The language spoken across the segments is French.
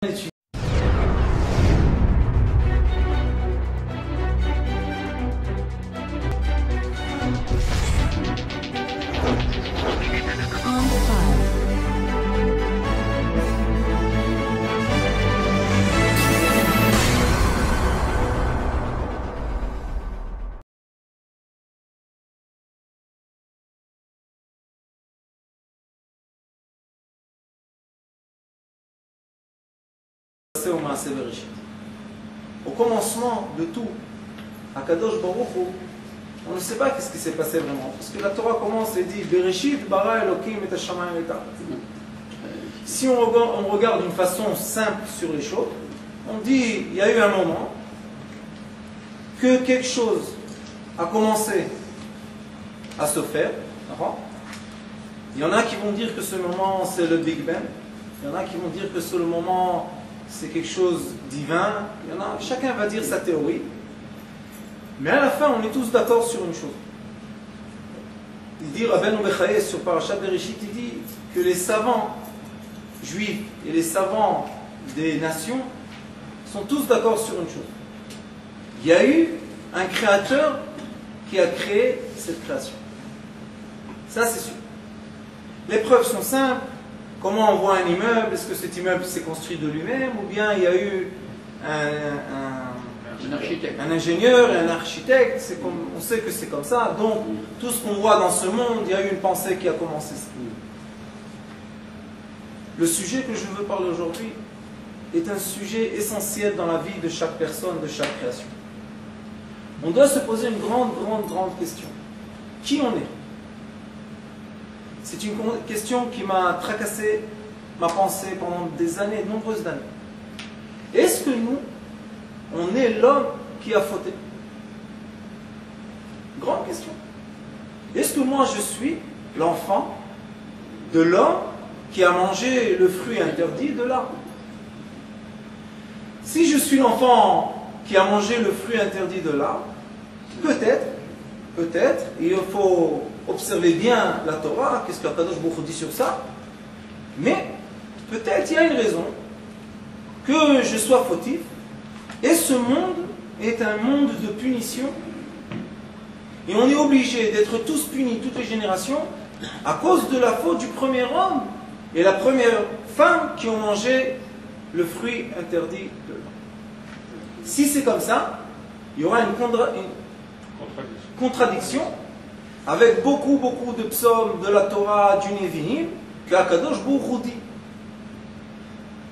étudier. Au Maaseh Bereshit. Au commencement de tout, à Kadosh Baruch Hu, on ne sait pas qu'est-ce qui s'est passé vraiment. Parce que la Torah commence et dit Bereshit bara Elokim et hashamayim et ha'aretz. Si on regarde d'une façon simple sur les choses, on dit il y a eu un moment que quelque chose a commencé à se faire. Il y en a qui vont dire que ce moment c'est le Big Bang. Il y en a qui vont dire que c'est le moment c'est quelque chose de divin. Chacun va dire sa théorie. Mais à la fin, on est tous d'accord sur une chose. Il dit, Rabbeinu Bechaye, sur Parashat Bereshit, il dit que les savants juifs et les savants des nations sont tous d'accord sur une chose. Il y a eu un créateur qui a créé cette création. Ça, c'est sûr. Les preuves sont simples. Comment on voit un immeuble? Est-ce que cet immeuble s'est construit de lui-même? Ou bien il y a eu un ingénieur et un architecte? On sait que c'est comme ça. Donc, tout ce qu'on voit dans ce monde, il y a eu une pensée qui a commencé ça. Le sujet que je veux parler aujourd'hui est un sujet essentiel dans la vie de chaque personne, de chaque création. On doit se poser une grande question. Qui on est? C'est une question qui m'a tracassé ma pensée pendant des années, de nombreuses années. Est-ce que nous, on est l'homme qui a fauté? Grande question. Est-ce que moi je suis l'enfant de l'homme qui a mangé le fruit interdit de l'arbre? Si je suis l'enfant qui a mangé le fruit interdit de l'arbre, peut-être, il faut observer bien la Torah, qu'est-ce que Kadosh Baruch Hu dit sur ça, mais peut-être il y a une raison que je sois fautif, et ce monde est un monde de punition, et on est obligé d'être tous punis, toutes les générations, à cause de la faute du premier homme et la première femme qui ont mangé le fruit interdit de l'arbre. Si c'est comme ça, il y aura une contradiction avec beaucoup de psaumes de la Torah, du Nevi'im, que Akadosh Baruch Hu dit.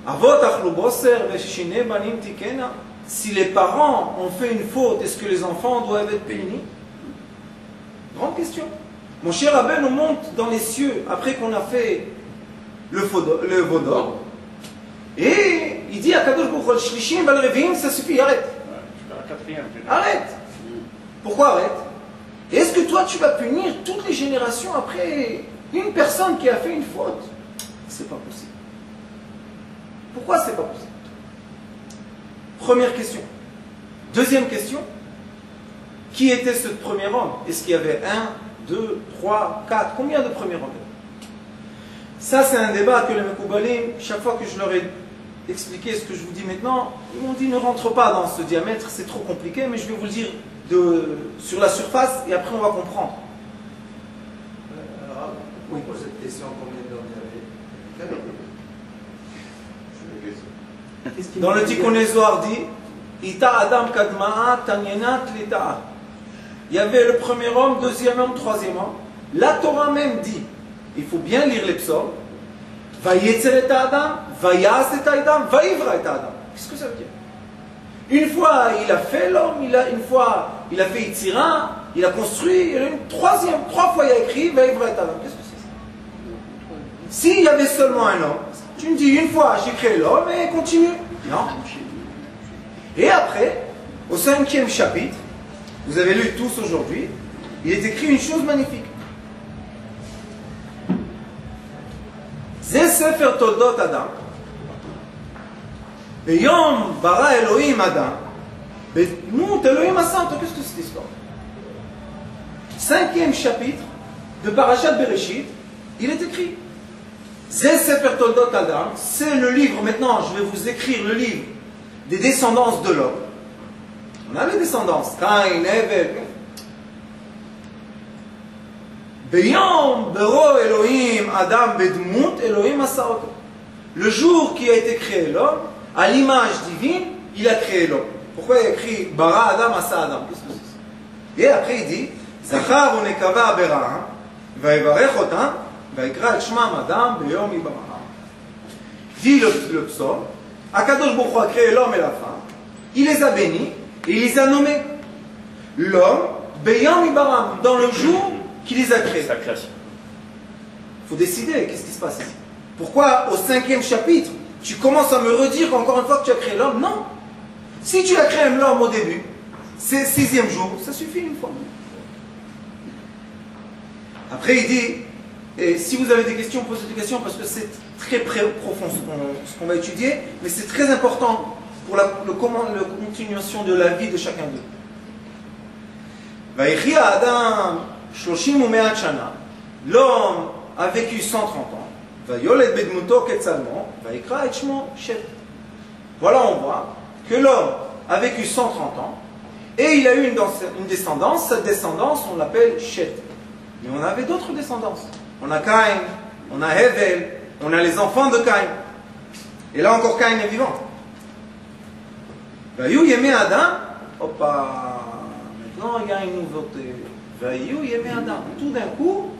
Avot achlu boser veshine banim tikena. Si les parents ont fait une faute, est-ce que les enfants doivent être punis? Grande question. Mon cher Rabbeinu monte dans les cieux après qu'on a fait le Vaudor, et il dit à Akadosh Baruch Hu, Shlishim bal Revi'im, ça suffit, arrête. Arrête. Pourquoi arrête? Est-ce que toi tu vas punir toutes les générations après une personne qui a fait une faute? C'est pas possible. Pourquoi c'est pas possible? Première question. Deuxième question. Qui était ce premier homme? Est-ce qu'il y avait 1, 2, 3, 4? Combien de premiers hommes? Ça c'est un débat que les Mekoubalim, chaque fois que je leur ai expliqué ce que je vous dis maintenant, ils m'ont dit ne rentre pas dans ce diamètre, c'est trop compliqué, mais je vais vous le dire sur la surface et après on va comprendre. Alors, oui. Pour cette question, combien d'hommes il y avait? Dans le Tikkun Zohar dit Ita Adam Kadma'a Tanyenat Lita'a. Il y avait le premier homme, deuxième homme, troisième homme. La Torah même dit, il faut bien lire les psaumes, Vayetzer et Adam, Vayas et Adam, Vayivra et Adam. Qu'est-ce que ça veut dire? Une fois il a fait l'homme, une fois il a fait Yitzira, il a construit, trois fois il a écrit Vayivra et Adam. Qu'est-ce que c'est ça? S'il y avait seulement un homme, tu me dis une fois j'ai créé l'homme et continue. Non. Et après, au 5e chapitre, vous avez lu tous aujourd'hui, il est écrit une chose magnifique. Zeh Sefer Toldot Adam. Beyom bara Elohim Adam. Nous, Elohim Assant. Qu'est-ce que c'est cette histoire? 5e chapitre de Parashat Bereshit, il est écrit Zé Sefer Toldot Adam, c'est le livre, maintenant je vais vous écrire le livre des descendances de l'homme. On a les descendances, Caïn, Hevel. Beyom, Bero, Elohim, Adam, Bedmut, Elohim, Asaoto. Le jour qui a été créé l'homme, à l'image divine, il a créé l'homme. Pourquoi il a écrit Bara Adam, Asa Adam? Qu'est-ce que c'est? Et après il dit Zachar unekava bera, vaïvarech otam, vaïkra et shmam Adam, beyom ibara. Dit le psaume, Akadosh Baruch Hu a créé l'homme et la femme, il les a bénis et il les a nommés. L'homme, beyom ibara, dans le jour qu'il les a créés. Il faut décider, qu'est-ce qui se passe ici? Pourquoi au 5e chapitre, tu commences à me redire encore une fois que tu as créé l'homme? Non. Si tu as créé l'homme au début, c'est 6e jour, ça suffit une fois. Après il dit, et si vous avez des questions, posez des questions parce que c'est très profond ce qu'on va étudier, mais c'est très important pour la continuation de la vie de chacun d'eux. Vaïchia Adam Shloshim u'me'at shana, l'homme a vécu 130 ans. Vayoled bedmuto ketzalmo, vaïkra et shmo Shet. Voilà, on voit que l'homme a vécu 130 ans et il a eu une descendance. Cette descendance, on l'appelle Shet. Mais on avait d'autres descendances. On a Caïn, on a Hevel, on a les enfants de Caïn. Et là encore, Caïn est vivant. Vayu yemé Adam, hoppa, maintenant il y a une nouveauté. Vayu yemé Adam. Tout d'un coup,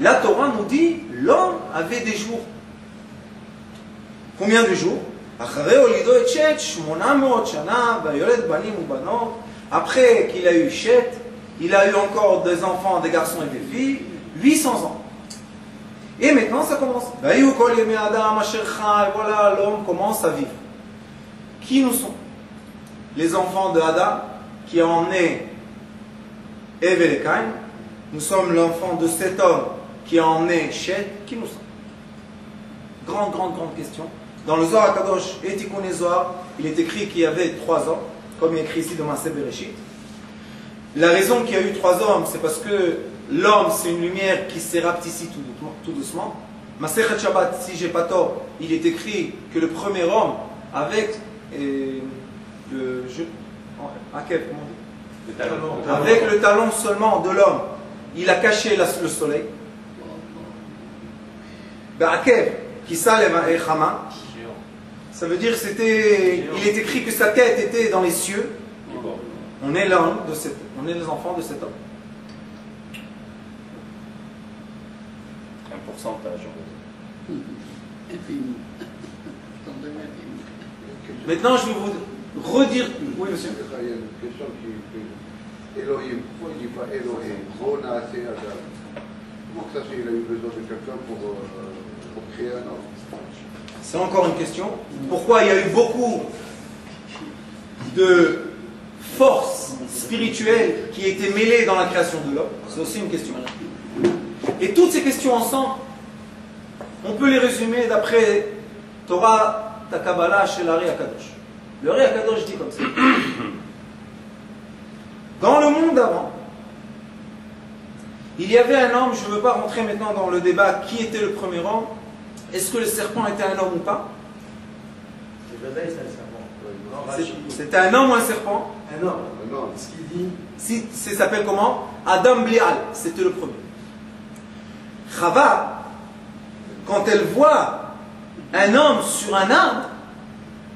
la Torah nous dit l'homme avait des jours. Combien de jours? Après qu'il a eu Shet, il a eu encore des enfants, des garçons et des filles, 800 ans. Et maintenant ça commence. Voilà, l'homme commence à vivre. Qui nous sont? Les enfants de Adam qui ont emmené Ève et Caïn. Nous sommes l'enfant de cet homme qui a emmené Shet. Qui nous sommes? Grande question. Dans le Zohar HaKadosh et Tikkun Zohar, il est écrit qu'il y avait 3 hommes, comme il est écrit ici dans Maaseh Bereshit. La raison qu'il y a eu 3 hommes, c'est parce que l'homme, c'est une lumière qui s'éraptisse tout doucement. Masechet Shabbat, si j'ai pas tort, il est écrit que le premier homme, avec avec le talon seulement de l'homme, il a caché le soleil. Ba'akev, qui ça veut dire il est écrit que sa tête était dans les cieux. On est l'homme on est les enfants de cet homme. Un pourcentage. Maintenant, je vais vous redire. Oui, monsieur. Il y a une question qui Elohim, pourquoi il ne dit pas Elohim? Comment que ça, il a eu besoin de quelqu'un pour créer un homme? C'est encore une question. Pourquoi il y a eu beaucoup de forces spirituelles qui étaient mêlées dans la création de l'homme? C'est aussi une question. Et toutes ces questions ensemble, on peut les résumer d'après Torah Takabala chez l'Ari Akadosh. Le Ari Akadosh dit comme ça. Dans le monde d'avant, il y avait un homme, je ne veux pas rentrer maintenant dans le débat qui était le premier homme. Est-ce que le serpent était un homme ou pas? C'était un homme ou un serpent? Un homme. Ce qu'il dit. Ça s'appelle comment? Adam Blial, c'était le premier. Chava, quand elle voit un homme sur un arbre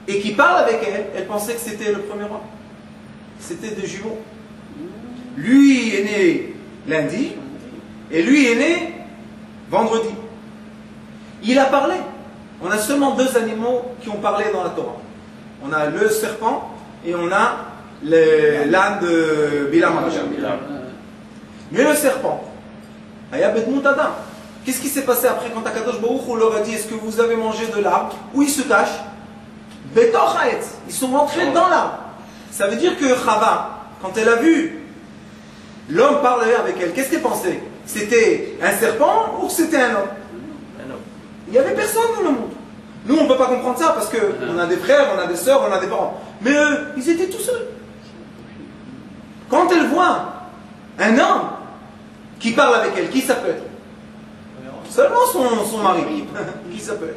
et qui parle avec elle, elle pensait que c'était le premier homme. C'était des jumeaux. Lui est né lundi et lui est né vendredi. Il a parlé. On a seulement 2 animaux qui ont parlé dans la Torah. On a le serpent et on a l'âne de Bilam. Mais le serpent, qu'est-ce qui s'est passé après quand Akadosh Baruch Hu leur a dit est-ce que vous avez mangé de l'arbre? Où ils se cachent? Ils sont rentrés dans l'arbre. Ça veut dire que Chava, quand elle a vu l'homme parler avec elle, qu'est-ce qu'elle pensait? C'était un serpent ou c'était un homme? Il n'y avait personne dans le monde. Nous, on ne peut pas comprendre ça parce qu'on a des frères, on a des sœurs, on a des parents. Mais eux, ils étaient tout seuls. Quand elle voit un homme qui parle avec elle, qui ça peut être? Seulement son mari, qui s'appelle.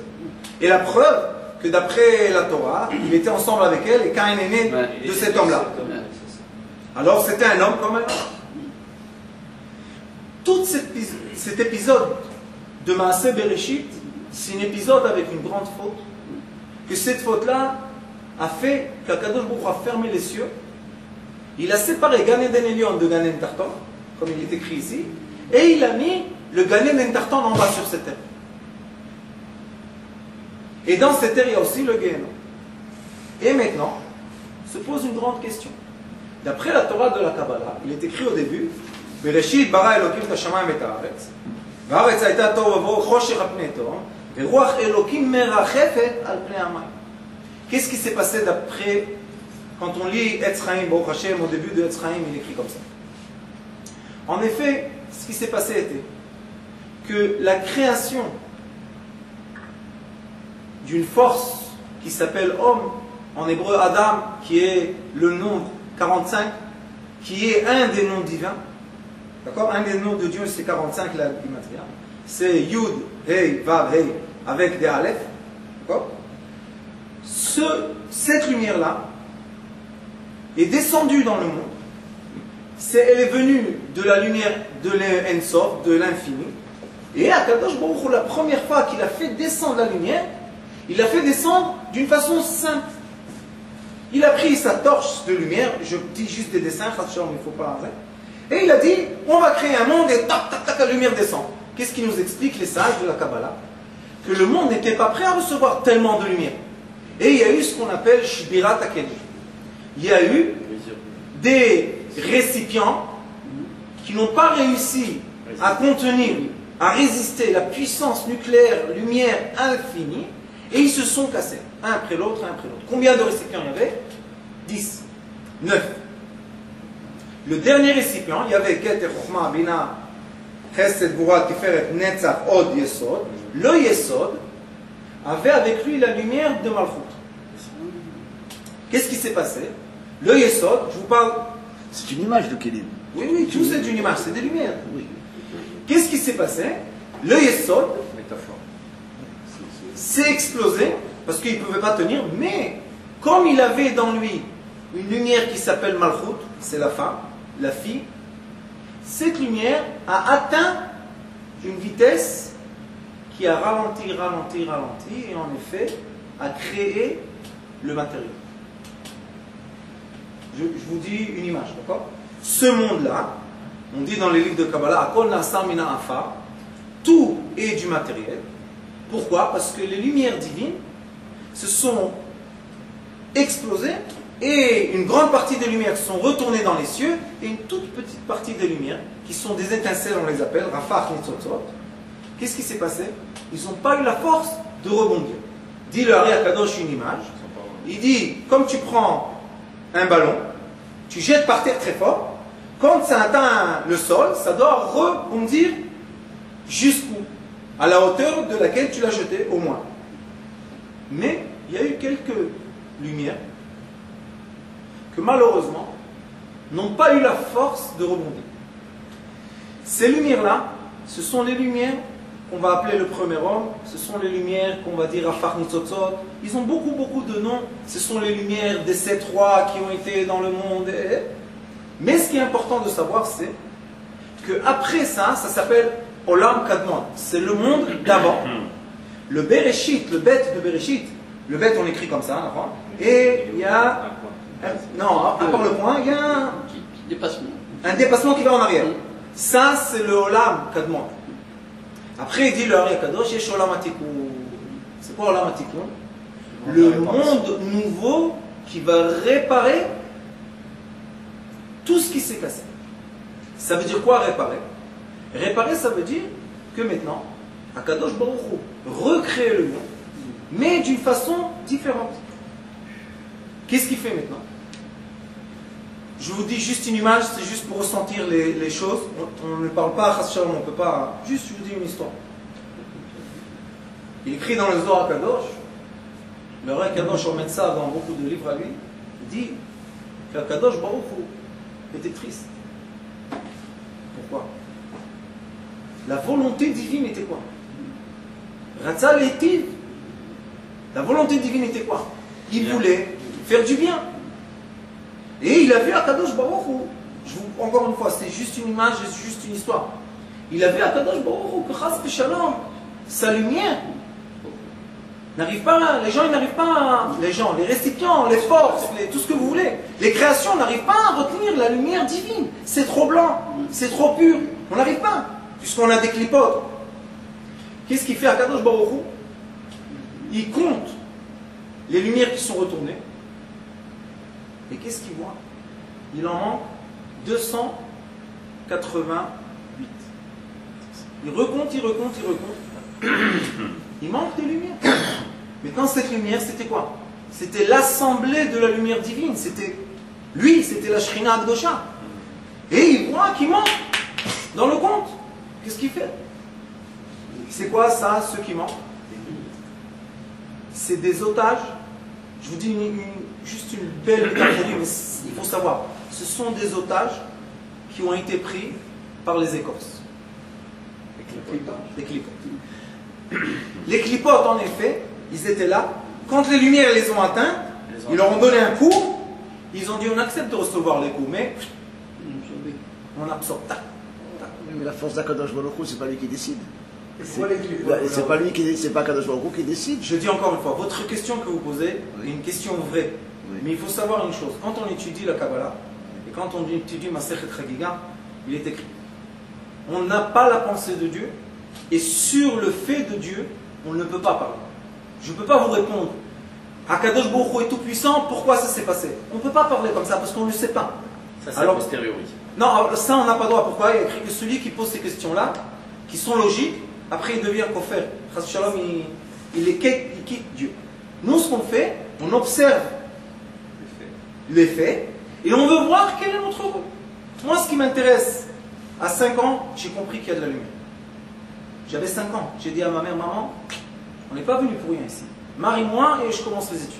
Et la preuve que d'après la Torah, il était ensemble avec elle et Caïn est né de cet homme-là. Alors c'était un homme comme un homme. Tout cet épisode de Maaseh Bereshit, c'est un épisode avec une grande faute. Que cette faute-là a fait qu'Akadosh Baruch Hu a fermé les cieux. Il a séparé Gan Eden Elyon de Gan Eden Tarton, comme il est écrit ici, et il a mis le Gan Eden Tarton en bas sur cette terre. Et dans cette terre, il y a aussi le Gehennom. Et maintenant, se pose une grande question. D'après la Torah de la Kabbalah, il est écrit au début, Bereshit bara Elokim et hashamayim et haaretz, v'haaretz hayta tohu v'vohu choshech al pnei tehom, ve'ruach Elokim merachefet al pnei hamayim. Qu'est-ce qui s'est passé d'après, quand on lit Etz Chaim, Baruch Hashem, au début de Etz Chaim, il écrit comme ça. En effet, ce qui s'est passé était que la création d'une force qui s'appelle homme, en hébreu Adam, qui est le nombre 45, qui est un des noms divins, d'accord? Un des noms de Dieu, c'est 45, la gematria. C'est Yud, Hei, Vav, Hei, avec des Aleph, d'accord? Cette lumière-là est descendue dans le monde. Elle est venue de la lumière de l'Ensof, de l'infini. Et Akadosh Baruch Hu, la première fois qu'il a fait descendre la lumière, il l'a fait descendre d'une façon simple. Il a pris sa torche de lumière, je dis juste des dessins, il ne faut pas arrêter. Et il a dit, on va créer un monde et tac, tac, tac, la lumière descend. Qu'est-ce qui nous explique les sages de la Kabbalah? Que le monde n'était pas prêt à recevoir tellement de lumière. Et il y a eu ce qu'on appelle Shbirat HaKelim. Il y a eu des récipients qui n'ont pas réussi à contenir, à résister la puissance nucléaire, lumière infinie, et ils se sont cassés, un après l'autre, un après l'autre. Combien de récipients il y avait? 10. 9. Le dernier récipient, il y avait Keter, Chochma, Bina, Chesed, Gvura, Tiferet, Netzach, Od, Yesod. Le Yesod avait avec lui la lumière de Malchut. Qu'est-ce qui s'est passé? Le Yesod, je vous parle... C'est une image de Kélim. Oui, oui, tout c'est une image, c'est des lumières. Oui. Qu'est-ce qui s'est passé? Le Yesod s'est explosé, parce qu'il ne pouvait pas tenir, mais comme il avait dans lui une lumière qui s'appelle Malchut, c'est la femme, la fille, cette lumière a atteint une vitesse qui a ralenti, ralenti, ralenti, et en effet a créé le matériau. Je vous dis une image, d'accord? Ce monde-là, on dit dans les livres de Kabbalah, Akol Nasa Mina Afar, tout est du matériel. Pourquoi? Parce que les lumières divines se sont explosées et une grande partie des lumières sont retournées dans les cieux et une toute petite partie des lumières, qui sont des étincelles, on les appelle, Rafah Nitzotzot. Qu'est-ce qui s'est passé? Ils n'ont pas eu la force de rebondir. Dit le Hari Akadosh une image. Il dit, comme tu prends un ballon, tu jettes par terre très fort, quand ça atteint le sol, ça doit rebondir jusqu'où? À la hauteur de laquelle tu l'as jeté, au moins. Mais il y a eu quelques lumières que malheureusement n'ont pas eu la force de rebondir. Ces lumières-là, ce sont les lumières qu'on va appeler le premier homme, ce sont les lumières qu'on va dire Afar Nitzotzot. Ils ont beaucoup, beaucoup de noms. Ce sont les lumières des 7 rois qui ont été dans le monde. Mais ce qui est important de savoir, c'est qu'après ça, ça s'appelle Olam Kadmon. C'est le monde d'avant. Le Bereshit, le bête de Bereshit, le bête on écrit comme ça, et il y a... Non, à part le point, il y a un dépassement qui va en arrière. Ça, c'est le Olam Kadmon. Après, il dit le Hari Kadosh, Yesh Olam Hatikun. C'est quoi Olam Hatikun? Le monde nouveau qui va réparer tout ce qui s'est cassé. Ça veut dire quoi réparer? Réparer, ça veut dire que maintenant, Akadosh Baruch Hu recrée le monde, mais d'une façon différente. Qu'est-ce qu'il fait maintenant? Je vous dis juste une image, c'est juste pour ressentir les choses. On ne parle pas à Chas Shalom, on ne peut pas... Juste, je vous dis une histoire. Il écrit dans le Zohar Kadosh, le Zohar Kadosh, on met ça dans beaucoup de livres à lui, il dit qu'Akadosh Baruch Hu était triste. Pourquoi? La volonté divine était quoi? Ratza l'étive. La volonté divine était quoi? Il voulait faire du bien. Et il a vu Akadosh Baruch Hu. Encore une fois, c'est juste une image, c'est juste une histoire. Il a vu Akadosh Baruch Hu que Chas V'Shalom, sa lumière n'arrive pas, les gens ils n'arrivent pas, les récipients, les forces, tout ce que vous voulez, les créations n'arrivent pas à retenir la lumière divine. C'est trop blanc, c'est trop pur. On n'arrive pas, puisqu'on a des clipotes. Qu'est-ce qu'il fait Akadosh Baruch Hu? Il compte les lumières qui sont retournées. Et qu'est-ce qu'il voit? Il en manque 288. Il recompte. Il manque des lumières. Maintenant, cette lumière, c'était quoi? C'était l'assemblée de la lumière divine. C'était lui, c'était la Shrina Akdosha. Et il voit qu'il manque dans le compte. Qu'est-ce qu'il fait? C'est quoi ça, ceux qui manquent? C'est des otages. Je vous dis juste une belle métaphore, mais il faut savoir. Ce sont des otages qui ont été pris par les écorces. Les clipotes. Les clipotes, en effet, ils étaient là. Quand les lumières les ont atteints, ils leur ont donné un coup. Ils ont dit on accepte de recevoir les coups, mais on absorbe. Mais la force d'Akadosh Baruch Hu, c'est pas lui qui décide. C'est pas lui qui, c'est pas Akadosh Baruch Hu qui décide. Je dis encore une fois, votre question que vous posez est une question vraie. Oui. Mais il faut savoir une chose. Quand on étudie la Kabbalah, et quand on étudie Masechet Chagiga, il est écrit. On n'a pas la pensée de Dieu, et sur le fait de Dieu, on ne peut pas parler. Je ne peux pas vous répondre. Akadosh Baruch Hu est tout puissant, pourquoi ça s'est passé? On ne peut pas parler comme ça, parce qu'on ne le sait pas. Ça, c'est Alors, a posteriori. non, ça on n'a pas le droit. Pourquoi? Il y a écrit que celui qui pose ces questions-là, qui sont logiques, après il devient koffer. Chas Shalom, il quitte Dieu. Nous, ce qu'on fait, on observe les faits, et on veut voir quel est notre rôle. Moi, ce qui m'intéresse, à 5 ans, j'ai compris qu'il y a de la lumière. J'avais 5 ans. J'ai dit à ma mère, maman, on n'est pas venu pour rien ici. Marie-moi et je commence les études.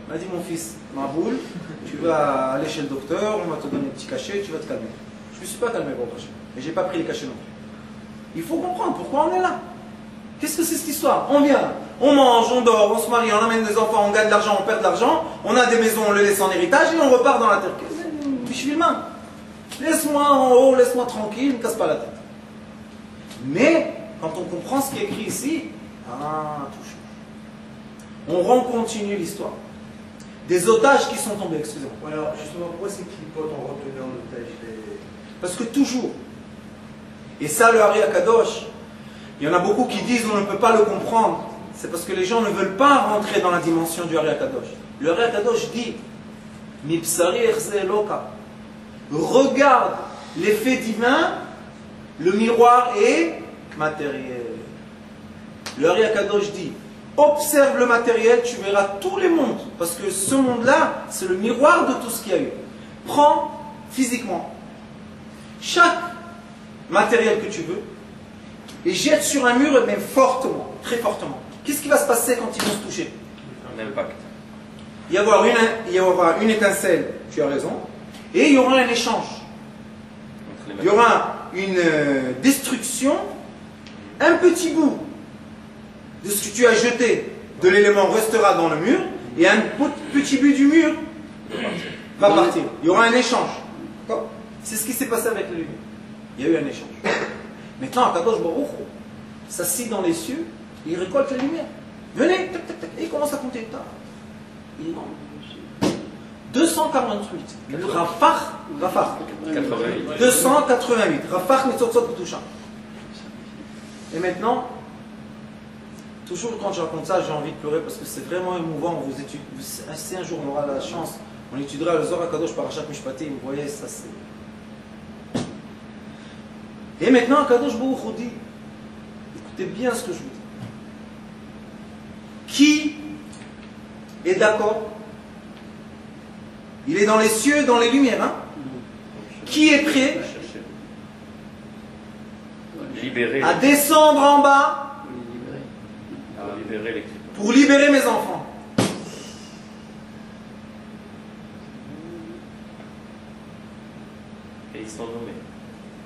Elle m'a dit, mon fils, ma boule, tu vas aller chez le docteur, on va te donner un petit cachet, tu vas te calmer. Je ne me suis pas calmé pour le cachet. Mais je n'ai pas pris les cachets non plus. Il faut comprendre pourquoi on est là. Qu'est-ce que c'est cette histoire? On vient, on mange, on dort, on se marie, on amène des enfants, on gagne de l'argent, on perd de l'argent, on a des maisons, on les laisse en héritage et on repart dans la terre. Laisse-moi en haut, laisse-moi tranquille, ne me casse pas la tête. Mais, quand on comprend ce qui est écrit ici, tout change. On recontinue l'histoire. Des otages qui sont tombés, excusez-moi. Alors, justement, pourquoi ces clipotes ont retenu en otage Parce que toujours, et ça le Hari Akadosh, il y en a beaucoup qui disent on ne peut pas le comprendre. C'est parce que les gens ne veulent pas rentrer dans la dimension du Hari Akadosh. Le Hari Akadosh dit Mipsari Erze Eloka. Regarde l'effet divin, le miroir est matériel. Le Hari Akadosh dit observe le matériel, tu verras tous les mondes. Parce que ce monde-là, c'est le miroir de tout ce qu'il y a eu. Prends physiquement chaque matériel que tu veux et jette sur un mur, mais fortement, très fortement. Qu'est-ce qui va se passer quand ils vont se toucher? Un impact. Il y aura une étincelle, tu as raison, et il y aura un échange. Il y aura une destruction, un petit bout de ce que tu as jeté de l'élément restera dans le mur, et un petit bout du mur va partir. Il y aura un échange. C'est ce qui s'est passé avec le lumière. Il y a eu un échange. Maintenant, Akadosh Baruch Hu s'assit dans les cieux et il récolte la lumière. Venez, tac, tac, tac, et il commence à compter. Il est 248. Rafah. 88. 288. Rafah Netzotzot Kedusha. Et maintenant, toujours quand je raconte ça, j'ai envie de pleurer parce que c'est vraiment émouvant. Si un jour on aura la chance, on étudiera le Zohar Kadosh Parashat Mishpatim. Vous voyez, ça c'est. Et maintenant, Kadosh Baruch Hu dit, écoutez bien ce que je vous dis. Qui est d'accord? Il est dans les cieux, dans les lumières. Hein? Qui est prêt à descendre en bas pour libérer mes enfants? Et ils sont nommés.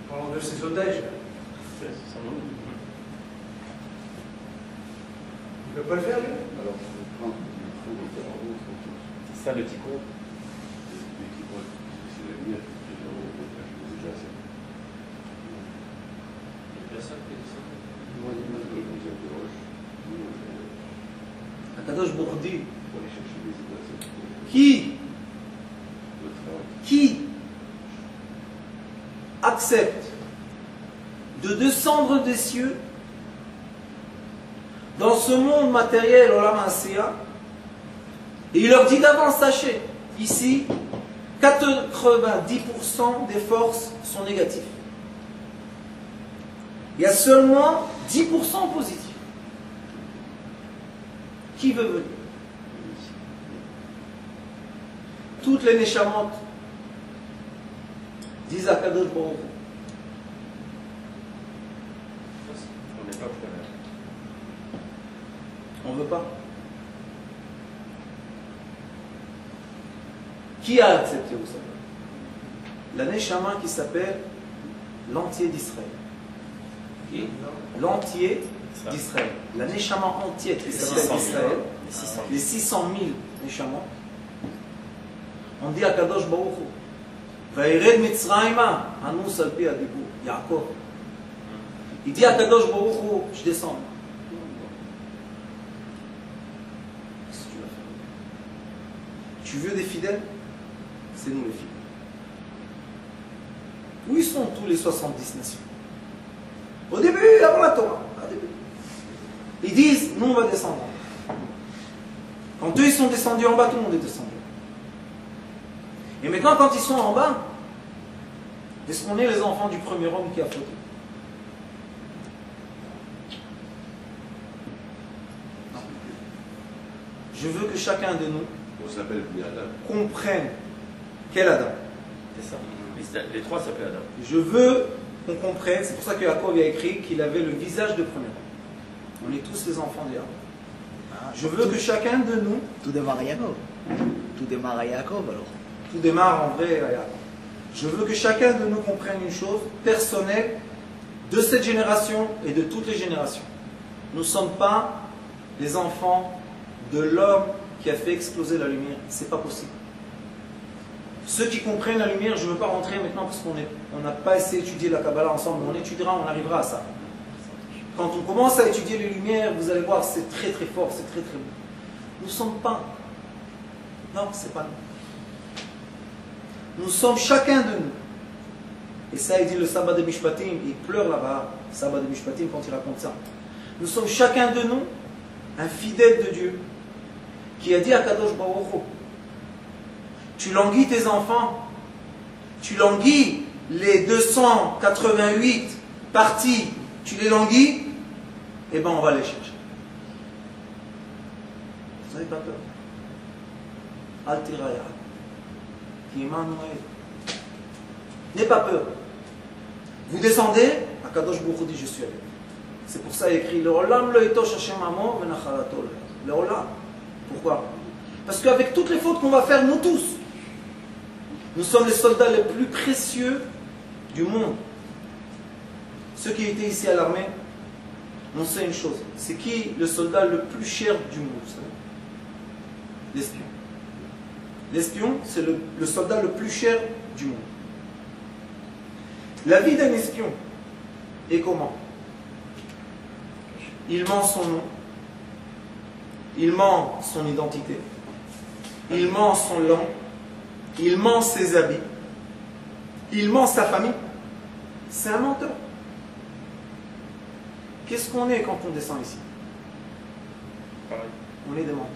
Parlons de ces otages. Ils sont nommés. peut pas le faire, lui. Alors, il faut prendre le faire en haut, C'est ça le tikkun. c'est la lumière qui fait en haut, déjà ça. Personne qui dit ça. Moi, il m'a donné des interroges. Akadosh Baruch Hu dit, Pour aller chercher des états, le travail. qui accepte de descendre des cieux dans ce monde matériel, Olam Asiya, et il leur dit d'avance, sachez, ici, 90% des forces sont négatives. Il y a seulement 10% positifs. Qui veut venir? Toutes les Neshamot disent à Kadosh Baruch Hu. On n'est pas preneur. On ne veut pas. Qui a accepté, vous savez? La Neshama qui s'appelle l'entier d'Israël. Qui? L'entier d'Israël. La Neshama entière qui s'appelle Israël. Les 600 000 Neshamot. On dit à Kadosh Baruch Hu, Vaïred Mitzrayma, Anous Alpi Adibou, Yaakov. Il dit à Kadosh Baruch Hu, je descends. Qu'est-ce que tu vas faire? Tu veux des fidèles? C'est nous les fidèles. Où ils sont tous les 70 nations? Au début, avant la Torah. Au début. Ils disent, nous on va descendre. Quand eux ils sont descendus en bas, tout le monde est descendu. Et maintenant, quand ils sont en bas, est-ce qu'on est les enfants du premier homme qui a fauté? Non. Je veux que chacun de nous On s'appelle Adam. comprenne quel Adam. C'est ça. Les trois s'appellent Adam. Je veux qu'on comprenne, c'est pour ça que Jacob a écrit qu'il avait le visage de premier homme. On est tous les enfants de Jacob. Je veux que chacun de nous, Tout démarre à Yaakov. Tout démarre à Yaakov alors. tout démarre en vrai à Jacob. Je veux que chacun de nous comprenne une chose personnelle de cette génération et de toutes les générations. Nous ne sommes pas les enfants de l'homme qui a fait exploser la lumière. Ce n'est pas possible. Ceux qui comprennent la lumière, je ne veux pas rentrer maintenant parce qu'on n'a pas essayé d'étudier la Kabbalah ensemble. On étudiera, on arrivera à ça. Quand on commence à étudier les lumières, vous allez voir, c'est très très fort, c'est très très beau. Nous ne sommes pas. Non, c'est pas nous. Nous sommes chacun de nous. Et ça, il dit le sabbat de Mishpatim, il pleure là-bas, le sabbat de Mishpatim, quand il raconte ça. Nous sommes chacun de nous un fidèle de Dieu qui a dit à Kadosh Baruch Hu, tu languis tes enfants, tu languis les 288 parties, tu les languis, eh bien on va les chercher. Vous n'avez pas peur. Al-Tiraya, qui est Emmanuel. N'ayez pas peur. Vous descendez, Akadosh Baruch Hu dit je suis avec vous. C'est pour ça qu'il écrit le Olam lo yitosh Hashem amo venachalato le Olam. Pourquoi? Parce qu'avec toutes les fautes qu'on va faire, nous tous, nous sommes les soldats les plus précieux du monde. Ceux qui étaient ici à l'armée, on sait une chose. C'est qui le soldat le plus cher du monde, vous savez? L'espion. L'espion, c'est le soldat le plus cher du monde. La vie d'un espion est comment? Il ment son nom, il ment son identité, il ment son langue, il ment ses habits, il ment sa famille. C'est un menteur. Qu'est-ce qu'on est quand on descend ici? Pareil. On est des menteurs.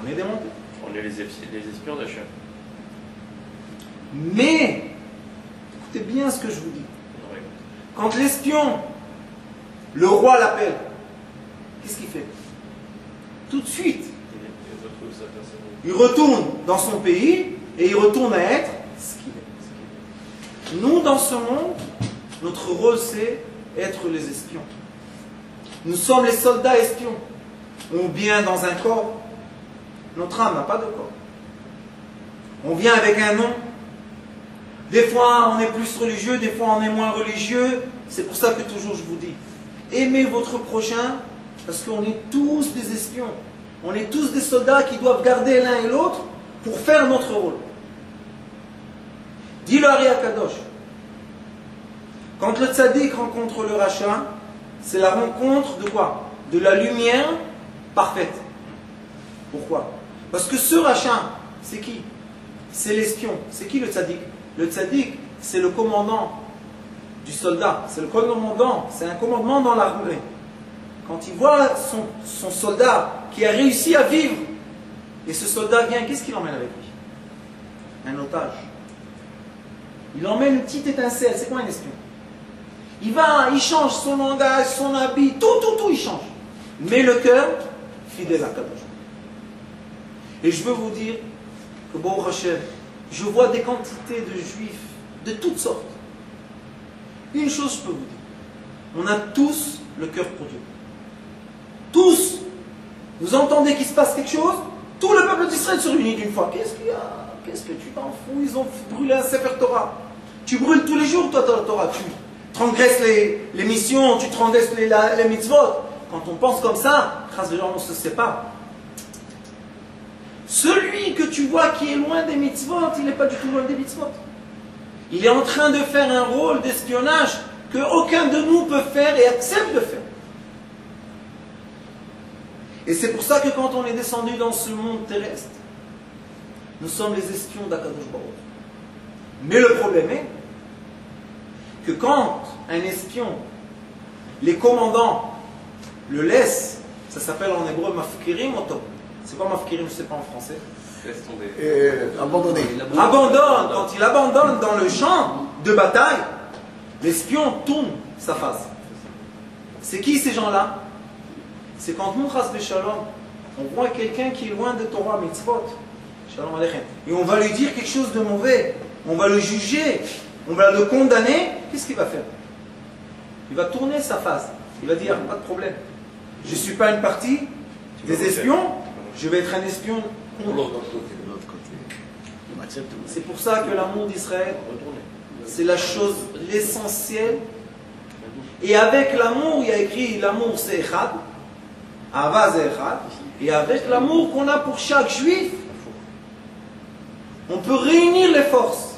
On est des menteurs. On est les espions d'Hachem. Mais, écoutez bien ce que je vous dis. Quand l'espion, le roi l'appelle, qu'est-ce qu'il fait? Tout de suite, il retourne dans son pays et il retourne à être ce qu'il est. Nous, dans ce monde, notre rôle, c'est être les espions. Nous sommes les soldats espions. On vient dans un corps. Notre âme n'a pas de corps. On vient avec un nom. Des fois, on est plus religieux, des fois, on est moins religieux. C'est pour ça que toujours je vous dis, aimez votre prochain, parce qu'on est tous des espions. On est tous des soldats qui doivent garder l'un et l'autre pour faire notre rôle. Dit le Ari Akadosh. Quand le tzaddik rencontre le rachat, c'est la rencontre de quoi? De la lumière parfaite. Pourquoi? Parce que ce rachat, c'est qui? C'est l'espion. C'est qui le tzaddik? Le tzaddik, c'est le commandant du soldat. C'est le commandant. C'est un commandement dans l'armée. Quand il voit son soldat qui a réussi à vivre, et ce soldat vient, qu'est-ce qu'il emmène avec lui? Un otage. Il emmène une petite étincelle. C'est quoi un espion? Il va, il change son langage, son habit, tout il change. Mais le cœur, fidèle à Kadosh. Et je veux vous dire que bon Hashem, je vois des quantités de juifs de toutes sortes. Une chose je peux vous dire, on a tous le cœur pour Dieu. Tous. Vous entendez qu'il se passe quelque chose, tout le peuple d'Israël se réunit d'une fois. Qu'est-ce qu'il y a? Qu'est-ce que tu t'en fous? Ils ont brûlé un Sefer Torah. Tu brûles tous les jours, toi, ta Torah. Tu transgresses les missions, tu transgresses les mitzvot. Quand on pense comme ça, grâce à on se sépare. Celui que tu vois qui est loin des mitzvot, il n'est pas du tout loin des mitzvot. Il est en train de faire un rôle d'espionnage qu'aucun de nous peut faire et accepte de faire. Et c'est pour ça que quand on est descendu dans ce monde terrestre, nous sommes les espions d'Akadosh Baruch. Mais le problème est que quand un espion, les commandants le laissent, ça s'appelle en hébreu mafkirim oto. C'est quoi mafkirim? Je ne sais pas en français. Laisse tomber. Abandonné. Abandonne. Quand il abandonne dans le champ de bataille, l'espion tourne sa face. C'est qui ces gens-là? C'est quand nous, chas v'shalom, on voit quelqu'un qui est loin de Torah mitzvot, shalom aleichem, et on va lui dire quelque chose de mauvais, on va le juger, on va le condamner, qu'est-ce qu'il va faire? Il va tourner sa face, il va dire, pas de problème, je ne suis pas une partie des espions, je vais être un espion contre l'autre. De l'autre côté. C'est pour ça que l'amour d'Israël, c'est la chose, l'essentiel. Et avec l'amour, il y a écrit, l'amour c'est Echad, Ava c'est Echad, et avec l'amour qu'on a pour chaque juif, on peut réunir les forces